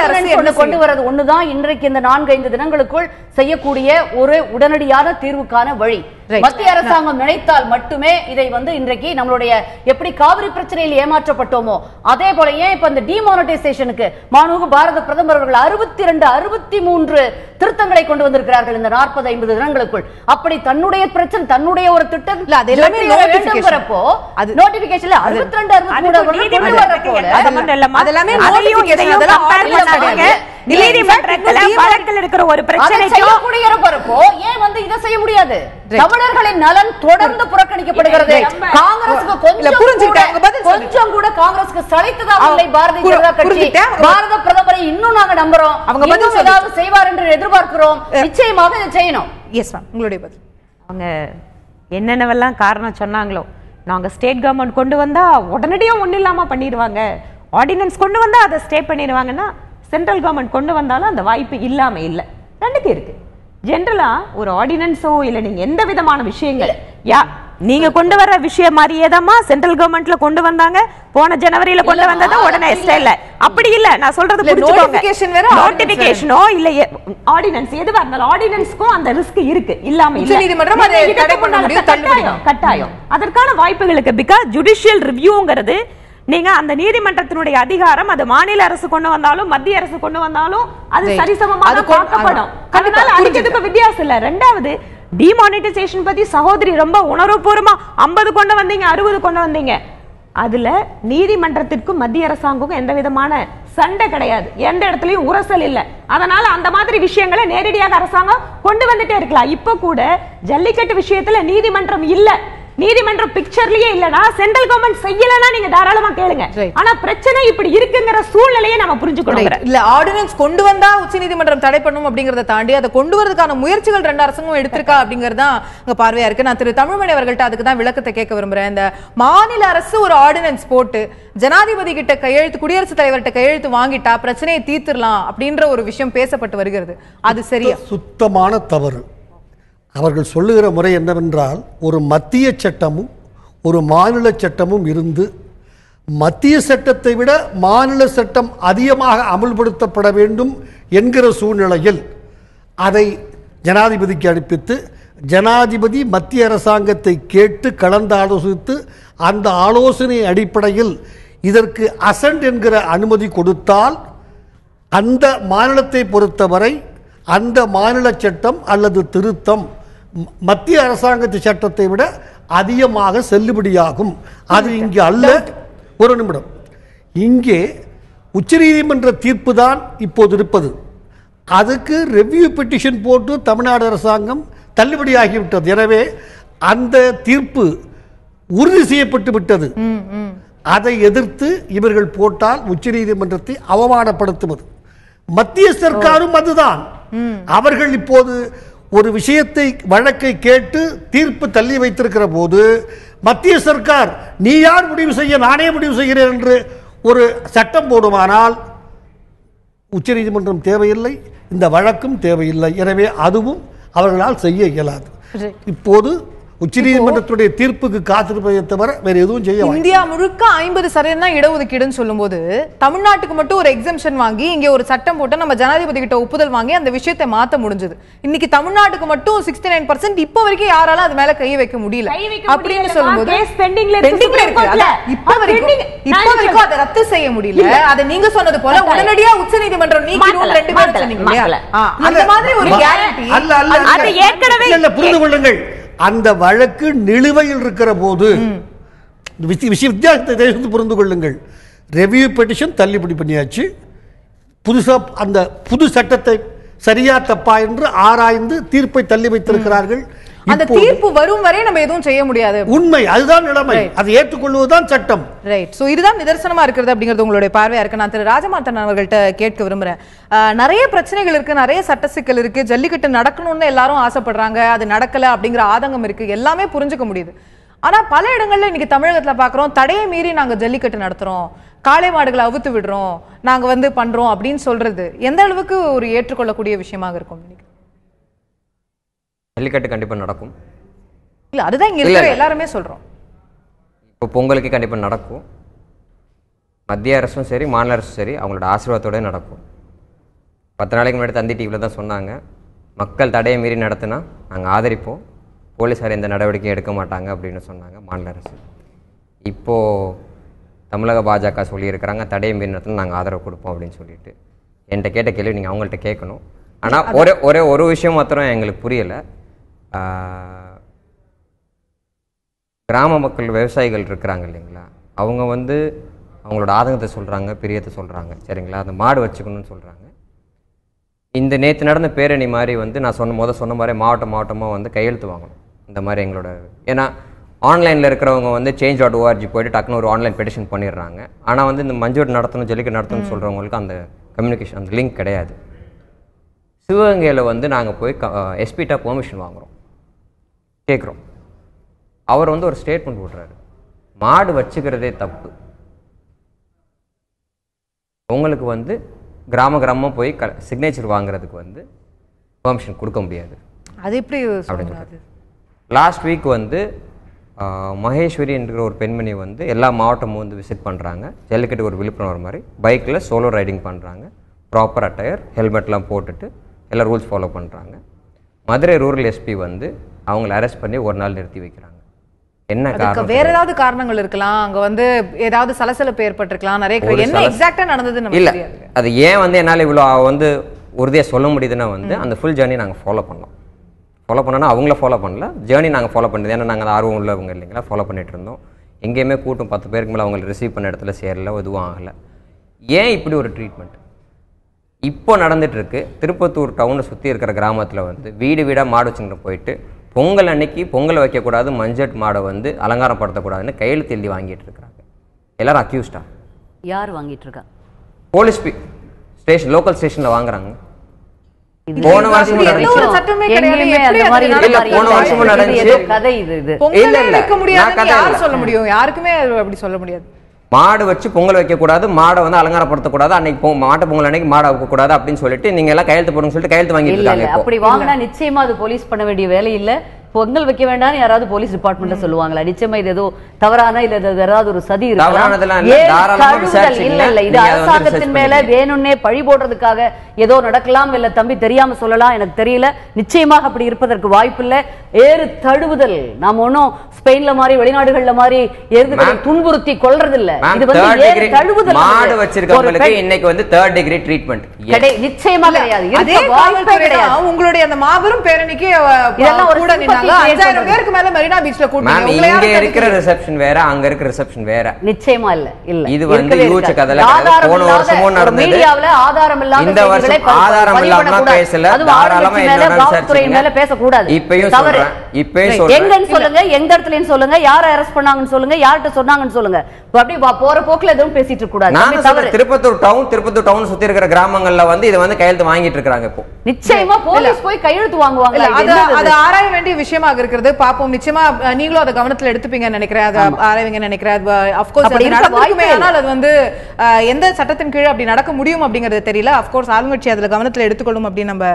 அரசு என்ன கொண்டு வரது ஒண்ணுதான் இன்றைக்கு இந்த 4-5 தினங்களுக்குள் செய்யக்கூடிய ஒரு உடனடியான தீர்வுக்கான வழி. மத்திய அரசாங்கம் நினைத்தால் மட்டுமே இதை வந்து இன்றைக்கு நம்மளுடைய எப்படி காவிரி பிரச்சனையில் ஏமாற்றப்பட்டோமோ அதே போல ஏன் இப்ப இந்த டிமானிட்டைசேஷனுக்கு மாண்புமிகு பாரத பிரதமர் அவர்கள் 62-63 திருத்தங்களை கொண்டு வந்திருக்கிறார்கள் இந்த 40-50 தினங்களுக்குள். அப்படி தன்னுடைய பிரச்சனை, தன்னுடைய ஒரு திட்டம் நோட்டிபிகேஷன்ல 62-63 நீதிமன்றத்துல வழக்கில் இருக்கிற ஒரு பிரச்சனைக்கு ஏன் வந்து இதை செய்ய முடியாது? தமிழர்களின் நலன் தொடர்ந்து புறக்கணிக்கப்படுகிறது. காங்கிரசுக்கு கொஞ்சம் கூட காங்கிரசுக்கு சளைத்ததாக இல்லை பாரதிய ஜனதா கட்சி. பாரத பிரதமரை இன்னும் நாங்க நம்புறோம், அவங்க ஏதாவது செய்வார் என்று எதிர்பார்க்கிறோம். நிச்சயமாக இதை செய்யணும். எஸ் மேம், உங்களுடைய பதில். அவங்க என்னென்னவெல்லாம் காரணம் சொன்னாங்களோ, நாங்க ஸ்டேட் கவர்மெண்ட் கொண்டு வந்தா உடனடியா ஒன்றும் இல்லாம பண்ணிடுவாங்க, ஆர்டினன்ஸ் கொண்டு வந்தா அதை ஸ்டே பண்ணிடுவாங்கன்னா, சென்ட்ரல் கவர்மெண்ட் கொண்டு வந்தாலும் அந்த வாய்ப்பு இல்லாம இல்லை. ரெண்டுக்கு இருக்கு. ஜென்ரலா ஒரு ஆர்டினன்ஸோ இல்ல நீங்க எந்த விதமான விஷயங்கள் நீங்க கொண்டு வர விஷயம் மாதிரியேதாமா சென்ட்ரல் கவர்மெண்ட்ல கொண்டு வந்தாங்க. போன ஜனவரியில கொண்டு வந்ததா உடனே இல்ல, அப்படி இல்ல. நான் சொல்றது நோட்டிபிகேஷனோ இல்ல ஆர்டினன்ஸ் எதுவா இருந்தாலும் ஆர்டினன்ஸ்க்கும் அந்த ரிஸ்க் இருக்கு, இல்லாம இல்ல. கட்டாயம் அதற்கான வாய்ப்புகளுக்கு. பிகாஸ் ஜுடிஷியல் ரிவ்யூங்கிறது நீங்க அந்த நீதிமன்றத்தினுடைய அதிகாரம், அது மாநில அரசு கொண்டு வந்தாலும் மத்திய அரசு கொண்டு வந்தாலும் அது சரிசமமாக பார்க்கப்படும். அதனால அதுக்கு இதுக்கு வித்தியாசம் இல்ல. ரெண்டாவது, டிமானிட்டைசேஷன் பத்தி சகோதரி ரொம்ப உணர்வுபூர்வமா 50 கொண்டு வந்தீங்க, 60 கொண்டு வந்தீங்க. அதுல நீதிமன்றத்திற்கும் மத்திய அரசாங்கமும் எந்த விதமான சண்டை கிடையாது, எந்த இடத்துலயும் உரசல் இல்ல. அதனால அந்த மாதிரி விஷயங்களை நேரடியாக அரசாங்கம் கொண்டு வந்துட்டே இருக்கலாம். இப்ப கூட ஜல்லிக்கட்டு விஷயத்துல நீதிமன்றம் இல்ல, நீதிமன்றம் பிக்சர்லயே இல்லனா, சென்ட்ரல் கவர்மெண்ட் செய்யலனா நீங்க தாராளமா கேளுங்க. ஆனா பிரச்சனை இப்படி இருக்குங்கிற சூழ்நிலையை நம்ம புரிஞ்சுக்கணும். இல்ல ஆர்டினன்ஸ் கொண்டு வந்தா உச்சநீதிமன்றம் தடை பண்ணும் அப்படிங்கறத தாண்டி அதை கொண்டு வரதுக்கான முயற்சிகள் ரெண்டு அரசாங்கம் எடுத்திருக்கா அப்படிங்கறதா அங்க பார்வையா இருக்கு. நான் திரு தமிழ்மணி அவர்கள்ட்ட அதுக்கு தான் விளக்கத்தை கேட்க விரும்புறேன். இந்த மாநில அரசு ஒரு ஆர்டினன்ஸ் போட்டு ஜனாதிபதி கிட்ட கையெழுத்து, குடியரசுத் தலைவர்கிட்ட கையெழுத்து வாங்கிட்டா பிரச்சனையை தீர்த்திடலாம் அப்படின்ற ஒரு விஷயம் பேசப்பட்டு வருகிறது. அது சரியா? சுத்தமான தவறு. அவர்கள் சொல்லுகிற முறை என்னவென்றால், ஒரு மத்திய சட்டமும் ஒரு மாநில சட்டமும் இருந்து மத்திய சட்டத்தை விட மாநில சட்டம் அதிகமாக அமுல்படுத்தப்பட வேண்டும் என்கிற சூழ்நிலையில் அதை ஜனாதிபதிக்கு அனுப்பித்து, ஜனாதிபதி மத்திய அரசாங்கத்தை கேட்டு கலந்து ஆலோசித்து அந்த ஆலோசனை அடிப்படையில் இதற்கு அசென்ட் என்கிற அனுமதி கொடுத்தால் அந்த மாநிலத்தை பொறுத்தவரை அந்த மாநில சட்டம் அல்லது திருத்தம் மத்திய அரசாங்கத்து சட்டத்தை விட அதிகமாக செல்லுபடியாகும். அது இங்கே அல்ல. ஒரு நிமிடம். இங்கே உச்சநீதிமன்ற தீர்ப்பு தான் இப்போது இருப்பது. அதுக்கு ரெவ்யூ பெட்டிஷன் போட்டு தமிழ்நாடு அரசாங்கம் தள்ளுபடியாகிவிட்டது. எனவே அந்த தீர்ப்பு உறுதி செய்யப்பட்டு விட்டது. அதை எதிர்த்து இவர்கள் போட்டால் உச்சநீதிமன்றத்தை அவமானப்படுத்துவது. மத்திய சர்க்காரும் அதுதான். அவர்கள் இப்போது ஒரு விஷயத்தை, வழக்கை கேட்டு தீர்ப்பு தள்ளி வைத்திருக்கிற போது மத்திய சர்க்கார் நீ யார் முடிவு செய்ய, நானே முடிவு செய்கிறேன் என்று ஒரு சட்டம் போடுமானால் உச்சநீதிமன்றம் தேவையில்லை, இந்த வழக்கும் தேவையில்லை. எனவே அதுவும் அவர்களால் செய்ய இயலாது. இப்போது உச்சநீதிமன்றத்துடைய தீர்ப்புக்கு காத்திருப்பதை தவிர வேற எதுவும் செய்ய. இந்தியா முழுக்க 50% தான் இடஒதுக்கீடுன்னு சொல்லும்போது தமிழ்நாட்டுக்கு மட்டும் ஒரு எக்ஸம்ஷன் வாங்கி இங்க ஒரு சட்டம் போட்டு நம்ம ஜனாதிபதி கிட்ட ஒப்புதல் வாங்கி அந்த விஷயத்தை மாத்த முடிஞ்சது. இன்னைக்கு தமிழ்நாட்டுக்கு மட்டும் 69% இப்ப வரைக்கும் யாராலும் அது மேல கை வைக்க முடியல அப்படின்னு சொல்லும்போது இப்ப வரைக்கும் அதை ரத்து செய்ய முடியல. அதை நீங்க சொன்னது போல உடனடியா உச்சநீதிமன்றம் நீக்கிடும் 2 பேர் சொன்னீங்க. அந்த மாதிரி ஒரு கேரண்டி அது ஏற்கனவே புரிந்து கொள்ளுங்கள். அந்த வழக்கு நிலுவையில் இருக்கிற போது வித்தியாசத்தை புரிந்து கொள்ளுங்கள். ரெவ்யூ பெட்டிஷன் தள்ளுபடி பண்ணியாச்சு. புதுசா அந்த புது சட்டத்தை சரியா தப்பா என்று ஆராய்ந்து தீர்ப்பை தள்ளி வைத்திருக்கிறார்கள். அந்த தீர்ப்பு வரும் வரை நம்ம எதுவும் செய்ய முடியாது. உண்மை அதுதான் நிலைமை. அதை ஏற்றுக்கொள்வதுதான் சட்டம். ரைட். சோ இதுதான் நிதர்சனமா இருக்கிறது அப்படிங்கிறது உங்களுடைய பார்வையா இருக்கு. நான் திரு ராஜமார்த்தன் அவர்கள்ட்ட கேட்க விரும்புறேன். நிறைய பிரச்சனைகள் இருக்கு, நிறைய சட்ட சிக்கல் இருக்கு. ஜல்லிக்கட்டு நடக்கணும்னு எல்லாரும் ஆசைப்படுறாங்க, அது நடக்கல அப்படிங்கிற ஆதங்கம் இருக்கு, எல்லாமே புரிஞ்சுக்க முடியுது. ஆனா பல இடங்கள்ல இன்னைக்கு தமிழகத்துல பாக்குறோம், தடையை மீறி நாங்க ஜல்லிக்கட்டு நடத்துறோம், காளை மாடுகளை அவுத்து விடுறோம், நாங்க பண்றோம் அப்படின்னு சொல்றது எந்த அளவுக்கு ஒரு ஏற்றுக்கொள்ளக்கூடிய விஷயமாக இருக்கும்? ஜல்லிக்கட்டு கண்டிப்பா நடக்கும். இல்ல அதுதான் இங்க இருக்கிற எல்லாருமே சொல்றோம். இப்போ பொங்கலுக்கு கண்டிப்பா நடக்கும். மத்திய அரசும் சரி மாநில அரசும் சரி அவங்களோட ஆசீர்வாதத்தோட நடக்கும். 10 நாளைக்கு முன்னாடி தந்தி டிவியில் தான் சொன்னாங்க, மக்கள் தடையை மீறி நடத்தினா நாங்கள் ஆதரிப்போம், போலீஸார் எந்த நடவடிக்கையும் எடுக்க மாட்டாங்க அப்படின்னு சொன்னாங்க மாநில அரசு. இப்போது தமிழக பாஜக சொல்லியிருக்கிறாங்க தடையை மீறி நடத்தினா நாங்கள் ஆதரவு கொடுப்போம் அப்படின்னு சொல்லிட்டு. என்கிட்ட கேட்ட கேள்வி நீங்கள் அவங்கள்ட்ட கேட்கணும். ஆனால் ஒரு விஷயம் மாத்திரம் எங்களுக்கு புரியலை. கிராம மக்கள் விவசாயிகள் இருக்கிறாங்க இல்லைங்களா, அவங்க அவங்களோட ஆதங்கத்தை சொல்கிறாங்க, பிரியத்தை சொல்கிறாங்க, சரிங்களா, அந்த மாடு வச்சுக்கணும்னு சொல்கிறாங்க. இந்த நேற்று நடந்த பேரணி மாதிரி வந்து நான் சொன்ன மாதிரி மாவட்டமாக வந்து கையெழுத்து வாங்கணும். இந்த மாதிரி எங்களோட ஏன்னா ஆன்லைனில் இருக்கிறவங்க வந்து change.org போய்ட்டு டக்குன்னு ஒரு ஆன்லைன் பெட்டிஷன் பண்ணிடுறாங்க. ஆனால் வந்து இந்த மஞ்சோடு நடத்தணும் ஜல்லிக்கட்டு நடத்தணும்னு சொல்கிறவங்களுக்கு அந்த கம்யூனிகேஷன் அந்த லிங்க் கிடையாது. சிவகங்கையில் வந்து நாங்கள் போய் எஸ்பிட்டா பெர்மிஷன் வாங்குகிறோம், கேட்குறோம். அவர் வந்து ஒரு ஸ்டேட்மெண்ட் விடுறாரு, மாடு வச்சுக்கிறதே தப்பு, உங்களுக்கு வந்து கிராமமாக போய் சிக்னேச்சர் வாங்குறதுக்கு வந்து பெர்மிஷன் கொடுக்க முடியாது. அது எப்படி அப்படின்னு லாஸ்ட் வீக் வந்து மகேஸ்வரி என்கிற ஒரு பெண்மணி வந்து எல்லா மாவட்டமும் வந்து விசிட் பண்ணுறாங்க. ஜல்லிக்கட்டு ஒரு விழிப்புணர்வு மாதிரி பைக்கில் சோலோ ரைடிங் பண்ணுறாங்க, ப்ராப்பர் அட்டையர் ஹெல்மெட்லாம் போட்டுட்டு எல்லா ரூல்ஸ் ஃபாலோ பண்ணுறாங்க. மதுரை ரூரல் எஸ்பி வந்து அவங்களை அரெஸ்ட் பண்ணி ஒரு நாள் நிறுத்தி வைக்கிறாங்க. என்ன காரணம்? வேற ஏதாவது காரணங்கள் இருக்கலாம், அங்க வந்து ஏதாவது சலசலப்பு ஏற்பட்டிருக்கலாம், நிறைய என்ன எக்ஸாக்ட்டா நடந்தது நமக்கு தெரியாது. அது ஏன் வந்து என்னால் இவ்வளோ வந்து உறுதியாக சொல்ல முடியுதுன்னா வந்து அந்த ஃபுல் ஜேர்னி நாங்கள் ஃபாலோ பண்ணோம். ஃபாலோ பண்ணோன்னா அவங்கள ஃபாலோ பண்ணல, ஜேர்னி நாங்கள் ஃபாலோ பண்ணுறது. ஏன்னா நாங்கள் ஆர்வம் உள்ளவங்க இல்லைங்களா, ஃபாலோ பண்ணிட்டு இருந்தோம். எங்கேயுமே கூட்டம் 10 பேருக்கு மேலே அவங்களை ரிசீவ் பண்ண இடத்துல சேரல, எதுவும் ஆகலை. ஏன் இப்படி ஒரு ட்ரீட்மெண்ட் இப்போ நடந்துட்டு இருக்கு? திருப்பத்தூர் டவுனை சுற்றி இருக்கிற கிராமத்தில் வந்து வீடு வீடாக மாடு வச்சுக்கிட்டு போயிட்டு பொங்கல் அன்னைக்கு பொங்கலை வைக்கக்கூடாது, மஞ்சட் மாடை வந்து அலங்காரப்படுத்தக்கூடாதுன்னு கையெழுத்து எழுதி வாங்கிட்டு இருக்கிறாங்க. எல்லாரும் அக்யூஸ்டா? யார் வாங்கிட்டு இருக்கா? போலீஸ் ஸ்டேஷன், லோக்கல் ஸ்டேஷன்ல வாங்குறாங்க. போன வருஷம் சட்டமே கிடையாது. போன வருஷமும் நடந்துச்சு. கதை இது பொங்கல் வைக்க முடியாது, யார் சொல்ல முடியும்? யாருக்குமே அப்படி சொல்ல முடியாது. மாடு வச்சு பொங்கல் வைக்கக்கூடாது, மாடை வந்து அலங்காரப்படுத்தக்கூடாது, அன்னைக்கு மாட்டு பொங்கல் அன்னைக்கு மாடை வைக்கக்கூடாது அப்படின்னு சொல்லிட்டு நீங்க எல்லாம் கையெழுத்து போடுங்க சொல்லிட்டு கையெழுத்து வாங்கிட்டு இருக்காங்க. அப்படி வாங்கினா நிச்சயமா அது போலீஸ் பண்ண வேண்டிய வேலை இல்ல. பொங்கல் வைக்க வேண்டாம்னு யாராவது போலீஸ் டிபார்ட்மெண்ட்ல சொல்லுவாங்களா? நிச்சயமா இது ஏதோ தவறான இல்ல ஏதாவது ஒரு சதி இருக்கலாம். இல்ல இது அரசாங்கத்தின் மேல வேணும்னே பழி போடுறதுக்காக ஏதோ நடக்கலாம், இல்ல தம்பி தெரியாம சொல்லலாம், எனக்கு தெரியல. நிச்சயமாக அப்படி இருப்பதற்கு வாய்ப்பு இல்ல. ஏறு தழுவுதல் நாம ஒன்னும் ஸ்பெயின்ல மாதிரி வெளிநாடுகள்ல மாதிரி எருதுகளை துன்புறுத்தி கொள்றது இல்ல. இது வந்து ஏறு தழுவுதல். மாடு வச்சிருக்கவங்களுக்கு இன்னைக்கு வந்து 3rd degree ட்ரீட்மெண்ட் நிச்சயமா கிடையாது. உங்களுடைய அந்த மாபெரும் பேரணிக்கு இதெல்லாம் ஒரு 5000 பேருக்கு மேல மெரினா பீச்ல கூட்டிங்க. இங்க இருக்கிற ரிசெப்ஷன் வேற, அங்க இருக்கிற ரிசெப்ஷன் வேற. நிச்சயமா இல்ல. இல்ல இது வந்து யூச்ச கதல போன வருஷமும் நடந்தது. மீடியாவுல ஆதாரம் இல்லாம இந்த வருஷம் ஆதாரம் இல்லாம பேசல, தாராளமா மேல பேச கூடாது. இப்பயும் சொல்றேன், இப்பயும் சொல்றேன். எங்கன்னு சொல்லுங்க, எந்த இடத்துலன்னு சொல்லுங்க, யாரை அரெஸ்ட் பண்ணாங்கன்னு சொல்லுங்க, யார்கிட்ட சொன்னாங்கன்னு சொல்லுங்க. அப்படி போற போக்குல எதுவும் பேசிட்டு இருக்க கூடாது. நான் சொல்றேன், திருப்பத்தூர் டவுன் சுத்தி இருக்கிற கிராமங்கள்ல வந்து இத வந்து கையெழுத்து வாங்கிட்டு இருக்காங்க. இப்போ நிச்சயமா போலீஸ் போய் கையெழுத்து வாங்குவாங்க. அது ஆராய வேண்டிய விஷயமாக இருக்கிறது. பாப்போம், நிச்சயமா நீங்களும் அதை கவனத்துல எடுத்துப்பீங்கன்னு நினைக்கிறேன், அதை ஆராய்வீங்கன்னு நினைக்கிறேன். அஃப்கோர்ஸ் அது நடக்குமே, ஆனால் அது வந்து எந்த சட்டத்தின் கீழ் அப்படி நடக்க முடியும் அப்படிங்கிறது தெரியல. அஃப்கோர்ஸ் ஆளுங்கட்சி அதுல கவனத்துல எடுத்துக்கொள்ளும் அப்படின்னு நம்ம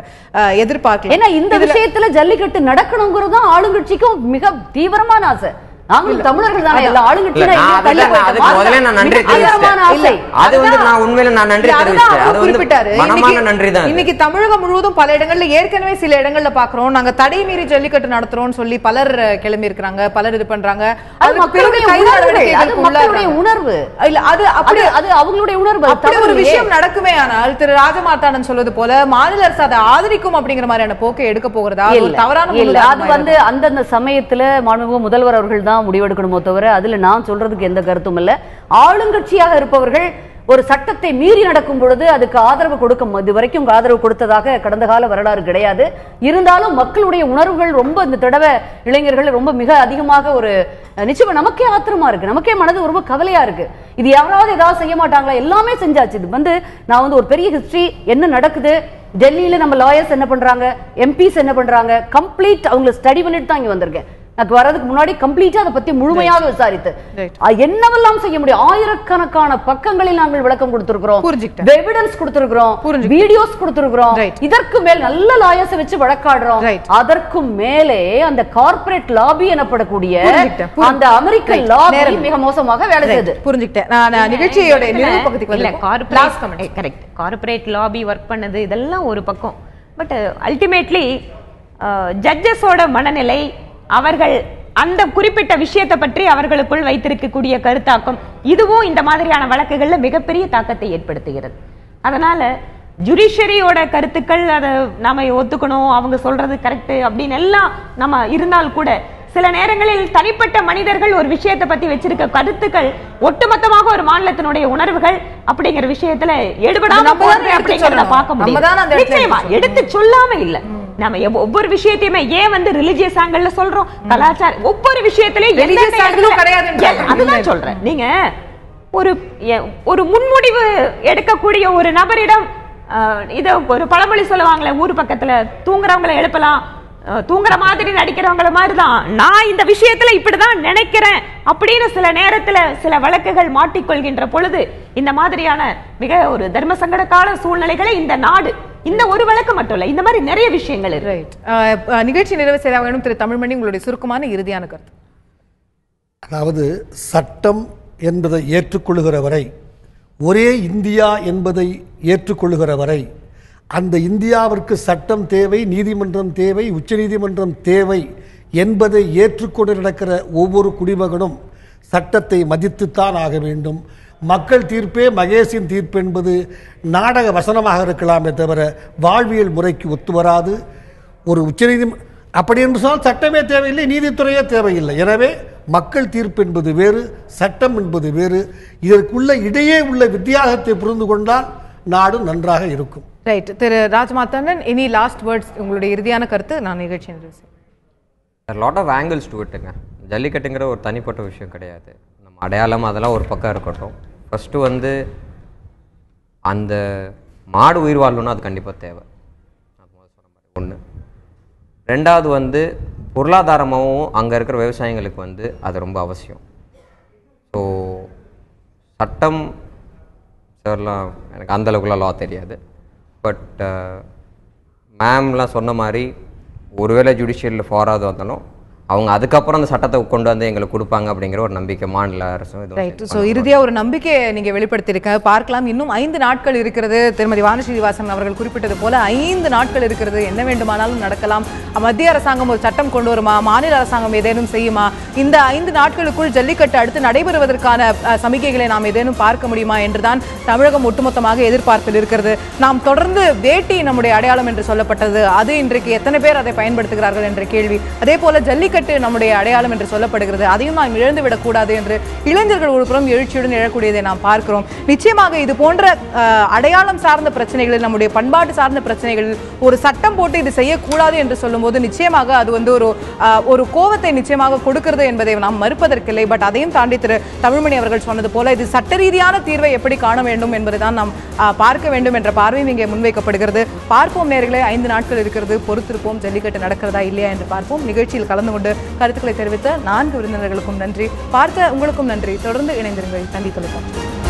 எதிர்பார்க்கலாம். ஏன்னா இந்த விஷயத்துல ஜல்லிக்கட்டு நடக்கணுங்கிறது ஆளுங்கட்சிக்கும் மிக தீவிரமான ஆசை. நாங்கள் தமிழர்கள் தானே, எல்லா ஆளுங்கட்சியும் முதல்ல நான் நன்றி தெரிவிச்சேன். அது வந்து நான் உண்மையில நான் நன்றி தெரிவிச்சேன். அது குறிப்பிட்டாரு. மனமான நன்றி தான். இன்னைக்கு தமிழகம் முழுவதும் பல இடங்கள்ல ஏற்கனவே சில இடங்கள்ல பாக்குறோம், நாங்க தடை மீறி ஜல்லிக்கட்டு நடத்துறோம்னு சொல்லி பலர் கிளம்பி இருக்கிறாங்க, பலர் இது பண்றாங்க. அது மக்களுடைய உணர்வு இல்ல, அது அப்படி அது அவங்களுடைய உணர்வு. அப்படி ஒரு விஷயம் நடக்குமே ஆனால் திரு ராஜமார்த்தாண்டன் சொல்வது போல மாநில அரசு அதை ஆதரிக்கும் அப்படிங்கிற மாதிரியான போக்கை எடுக்க போகிறதா? தவறான இல்ல. அது வந்து அந்தந்த சமயத்துல மாண்புமிகு முதல்வர் அவர்கள் தான் முடிவெடுக்கணுமோ தவிர அதுல நான் சொல்றதுக்கு எந்த கருத்தும் இல்ல. ஆளுங்கட்சியாக இருப்பவர்கள் ஒரு சட்டத்தை மீறி நடக்கும் பொழுது அதுக்கு ஆதரவு கொடுக்க இதுவரைக்கும் ஆதரவு கொடுத்ததாக கடந்த கால வரலாறு கிடையாது. இருந்தாலும் மக்களுடைய உணர்வுகள் ரொம்ப இந்த தடவை இளைஞர்கள் ரொம்ப மிக அதிகமாக ஒரு நிச்சயமா நமக்கே ஆத்திரமா இருக்கு, நமக்கே மனது ரொம்ப கவலையா இருக்கு. இது யாராவது ஏதாவது செய்ய மாட்டாங்களா? எல்லாமே செஞ்சாச்சு. இது வந்து நான் வந்து ஒரு பெரிய ஹிஸ்டரி என்ன நடக்குது, டெல்லியில நம்ம லாயர்ஸ் என்ன பண்றாங்க, எம்பிஸ் என்ன பண்றாங்க, கம்ப்ளீட் அவங்களை ஸ்டடி பண்ணிட்டு தான் இங்க வந்திருக்கேன். எனக்கு வரதுக்கு முன்னாடி கம்ப்ளீட்டா அதை பத்தி முழுமையாக விசாரித்து என்னவெல்லாம் செய்ய முடியும். ஆயிரக்கணக்கான பக்கங்களில் நாங்கள் விளக்கம் கொடுத்திருக்கிறோம், எவிடன்ஸ் கொடுத்திருக்கிறோம், வீடியோஸ் கொடுத்திருக்கிறோம். இதற்கு மேல் நல்ல லாயர்ஸ் வச்சு வழக்காடுறோம். அதற்கு மேலே அந்த கார்ப்பரேட் லாபி எனப்படக்கூடிய அந்த அமெரிக்கன் லாபி மிக மோசமாக வேலை செய்யுது. புரிஞ்சுக்கிட்டேன். நான் நிகழ்ச்சியோட நிறைவு பக்கத்துக்கு இல்ல, கார்ப்பரேட் லாபி ஒர்க் பண்ணது இதெல்லாம் ஒரு பக்கம். பட் அல்டிமேட்லி ஜட்ஜஸோட மனநிலை, அவர்கள் அந்த குறிப்பிட்ட விஷயத்தை பற்றி அவர்களுக்குள் வைத்திருக்கக்கூடிய கருத்தாக்கம், இதுவும் இந்த மாதிரியான வழக்குகள்ல மிகப்பெரிய தாக்கத்தை ஏற்படுத்துகிறது. அதனால ஜுடிஷரியோட கருத்துக்கள் அதை நாம ஒத்துக்கணும், அவங்க சொல்றது கரெக்ட் அப்படின்னு எல்லாம் நம்ம இருந்தால் கூட சில நேரங்களில் தனிப்பட்ட மனிதர்கள் ஒரு விஷயத்தை பத்தி வச்சிருக்க கருத்துக்கள் ஒட்டுமொத்தமாக ஒரு மாநிலத்தினுடைய உணர்வுகள் அப்படிங்கிற விஷயத்துல எடுபடாம அப்படிங்கறத பார்க்க முடியும். நிச்சயமா எடுத்து சொல்லாம இல்ல, நம்ம ஒவ்வொரு விஷயத்தையுமே ஏன் வந்து ரிலிஜியஸ் ஆங்கிள் சொல்றோம், கலாச்சாரம் ஒவ்வொரு விஷயத்திலயும் அதுதான் சொல்றேன். நீங்க ஒரு முன்முடிவு எடுக்கக்கூடிய ஒரு நபரிடம் இத ஒரு பழமொழி சொல்லுவாங்களே, ஊர் பக்கத்துல தூங்குறவங்களை எழுப்பலாம், தூங்குற மாதிரி நடிக்கிறவங்கள மாதிரிதான் நான் இந்த விஷயத்துல இப்படிதான் நினைக்கிறேன் அப்படின்னு சில நேரத்துல சில வழக்குகள் மாட்டிக்கொள்கின்ற பொழுது இந்த மாதிரியான மிக ஒரு தர்ம சங்கடக்கால சூழ்நிலைகளை இந்த நாடு, இந்த ஒரு வழக்கு மட்டும் இல்ல, இந்த மாதிரி நிறைய விஷயங்கள் இருக்கு. நிகழ்ச்சி நிறைவு செய்ய வேண்டும். திரு தமிழ்மணி, உங்களுடைய சுருக்கமான இறுதியான கருத்து. அதாவது சட்டம் என்பதை ஏற்றுக்கொள்கிற வரை, ஒரே இந்தியா என்பதை ஏற்றுக்கொள்கிற வரை, அந்த இந்தியாவிற்கு சட்டம் தேவை, நீதிமன்றம் தேவை, உச்சநீதிமன்றம் தேவை என்பதை ஏற்றுக்கொண்டு நடக்கிற ஒவ்வொரு குடிமகனும் சட்டத்தை மதித்துத்தான் ஆக வேண்டும். மக்கள் தீர்ப்பே மகேஷின் தீர்ப்பு என்பது நாடக வசனமாக இருக்கலாமே தவிர வாழ்வியல் முறைக்கு ஒத்து வராது. ஒரு உச்சநீதிமன்றம் அப்படி என்று சொன்னால் சட்டமே தேவையில்லை, நீதித்துறையே தேவையில்லை. எனவே மக்கள் தீர்ப்பு என்பது வேறு, சட்டம் என்பது வேறு. இதற்குள்ள இடையே உள்ள வித்தியாசத்தை புரிந்து கொண்டால் நாடு நன்றாக இருக்கும். ரைட். திரு ராஜ்மார்த்தாண்டன், எனி லாஸ்ட் வேர்ட்ஸ், உங்களுடைய இறுதியான கருத்து. நான் நிகழ்ச்சி லாட் ஆஃப் ஆங்கிள்ஸ் டு இட்டுங்க. ஜல்லிக்கட்டுங்கிற ஒரு தனிப்பட்ட விஷயம் கிடையாது. நம்ம அடையாளம் அதெல்லாம் ஒரு பக்கம் இருக்கட்டும். ஃபஸ்ட்டு வந்து அந்த மாடு உயிர் வாழணும்னா அது கண்டிப்பாக தேவை, அது முதல்ல சொன்ன மாதிரி ஒன்று. ரெண்டாவது வந்து பொருளாதாரமாகவும் அங்கே இருக்கிற விவசாயிகளுக்கு வந்து அது ரொம்ப அவசியம். ஸோ சட்டம் சார்லாம் எனக்கு அந்தளவுக்குலாம் லா தெரியாது. பட் மேம்லாம் சொன்ன மாதிரி ஒருவேளை ஜுடிஷியலில் ஃபாராது வந்தாலும் அவங்க அதுக்கப்புறம் அந்த சட்டத்தை கொண்டு வந்து எங்களுக்கு கொடுப்பாங்க அப்படிங்கிற ஒரு நம்பிக்கை மாநில அரசும். ரைட். ஸோ இறுதியாக ஒரு நம்பிக்கையை நீங்கள் வெளிப்படுத்தியிருக்க பார்க்கலாம். இன்னும் 5 நாட்கள் இருக்கிறது. திருமதி வாணி ஸ்ரீனிவாசன் அவர்கள் குறிப்பிட்டது போல 5 நாட்கள் இருக்கிறது. என்ன வேண்டுமானாலும் நடக்கலாம். மத்திய அரசாங்கம் ஒரு சட்டம் கொண்டு வருமா, மாநில அரசாங்கம் ஏதேனும் செய்யுமா, இந்த 5 நாட்களுக்குள் ஜல்லிக்கட்டு அடுத்து நடைபெறுவதற்கான சமிக்கைகளை நாம் ஏதேனும் பார்க்க முடியுமா என்றுதான் தமிழகம் ஒட்டுமொத்தமாக எதிர்பார்ப்பில் இருக்கிறது. நாம் தொடர்ந்து வேட்டி நம்முடைய அடையாளம் என்று சொல்லப்பட்டது, அது இன்றைக்கு எத்தனை பேர் அதை பயன்படுத்துகிறார்கள் என்ற கேள்வி. அதே போல ஜல்லிக்கட்டு நம்முடைய அடையாளம் என்று சொல்லப்படுகிறது, அதையும் நாம் இழந்துவிடக் கூடாது என்று இளைஞர்கள் ஒரு புறம் எழுச்சியுடன் எழக்கூடியதை நாம் பார்க்கிறோம். நிச்சயமாக இது போன்ற அடையாளம் சார்ந்த பிரச்சனைகளில், நம்முடைய பண்பாட்டு சார்ந்த பிரச்சனைகளில் ஒரு சட்டம் போட்டு இது செய்யக்கூடாது என்று சொல்லும்போது நிச்சயமாக அது வந்து ஒரு கோபத்தை நிச்சயமாக கொடுக்கிறது என்பதை நாம் மறுப்பதற்கில்லை. பட் அதையும் தாண்டி திரு தமிழ்மணி அவர்கள் சொன்னது போல இது சட்ட ரீதியான தீர்வை எப்படி காண வேண்டும் என்பதை தான் நாம் பார்க்க வேண்டும் என்ற பார்வையும் இங்கே முன்வைக்கப்படுகிறது. பார்ப்போம் நேயர்களே, 5 நாட்கள் இருக்கிறது, பொறுத்திருப்போம். ஜல்லிக்கட்டு நடக்கிறதா இல்லையா என்று பார்ப்போம். நிகழ்ச்சியில் கலந்து கொண்டு கருத்துக்களை தெரிவித்த 4 விருந்தினர்களுக்கும் நன்றி. பார்த்த உங்களுக்கும் நன்றி. தொடர்ந்து இணைந்திருங்கள் தந்தி தொலைக்காட்சி.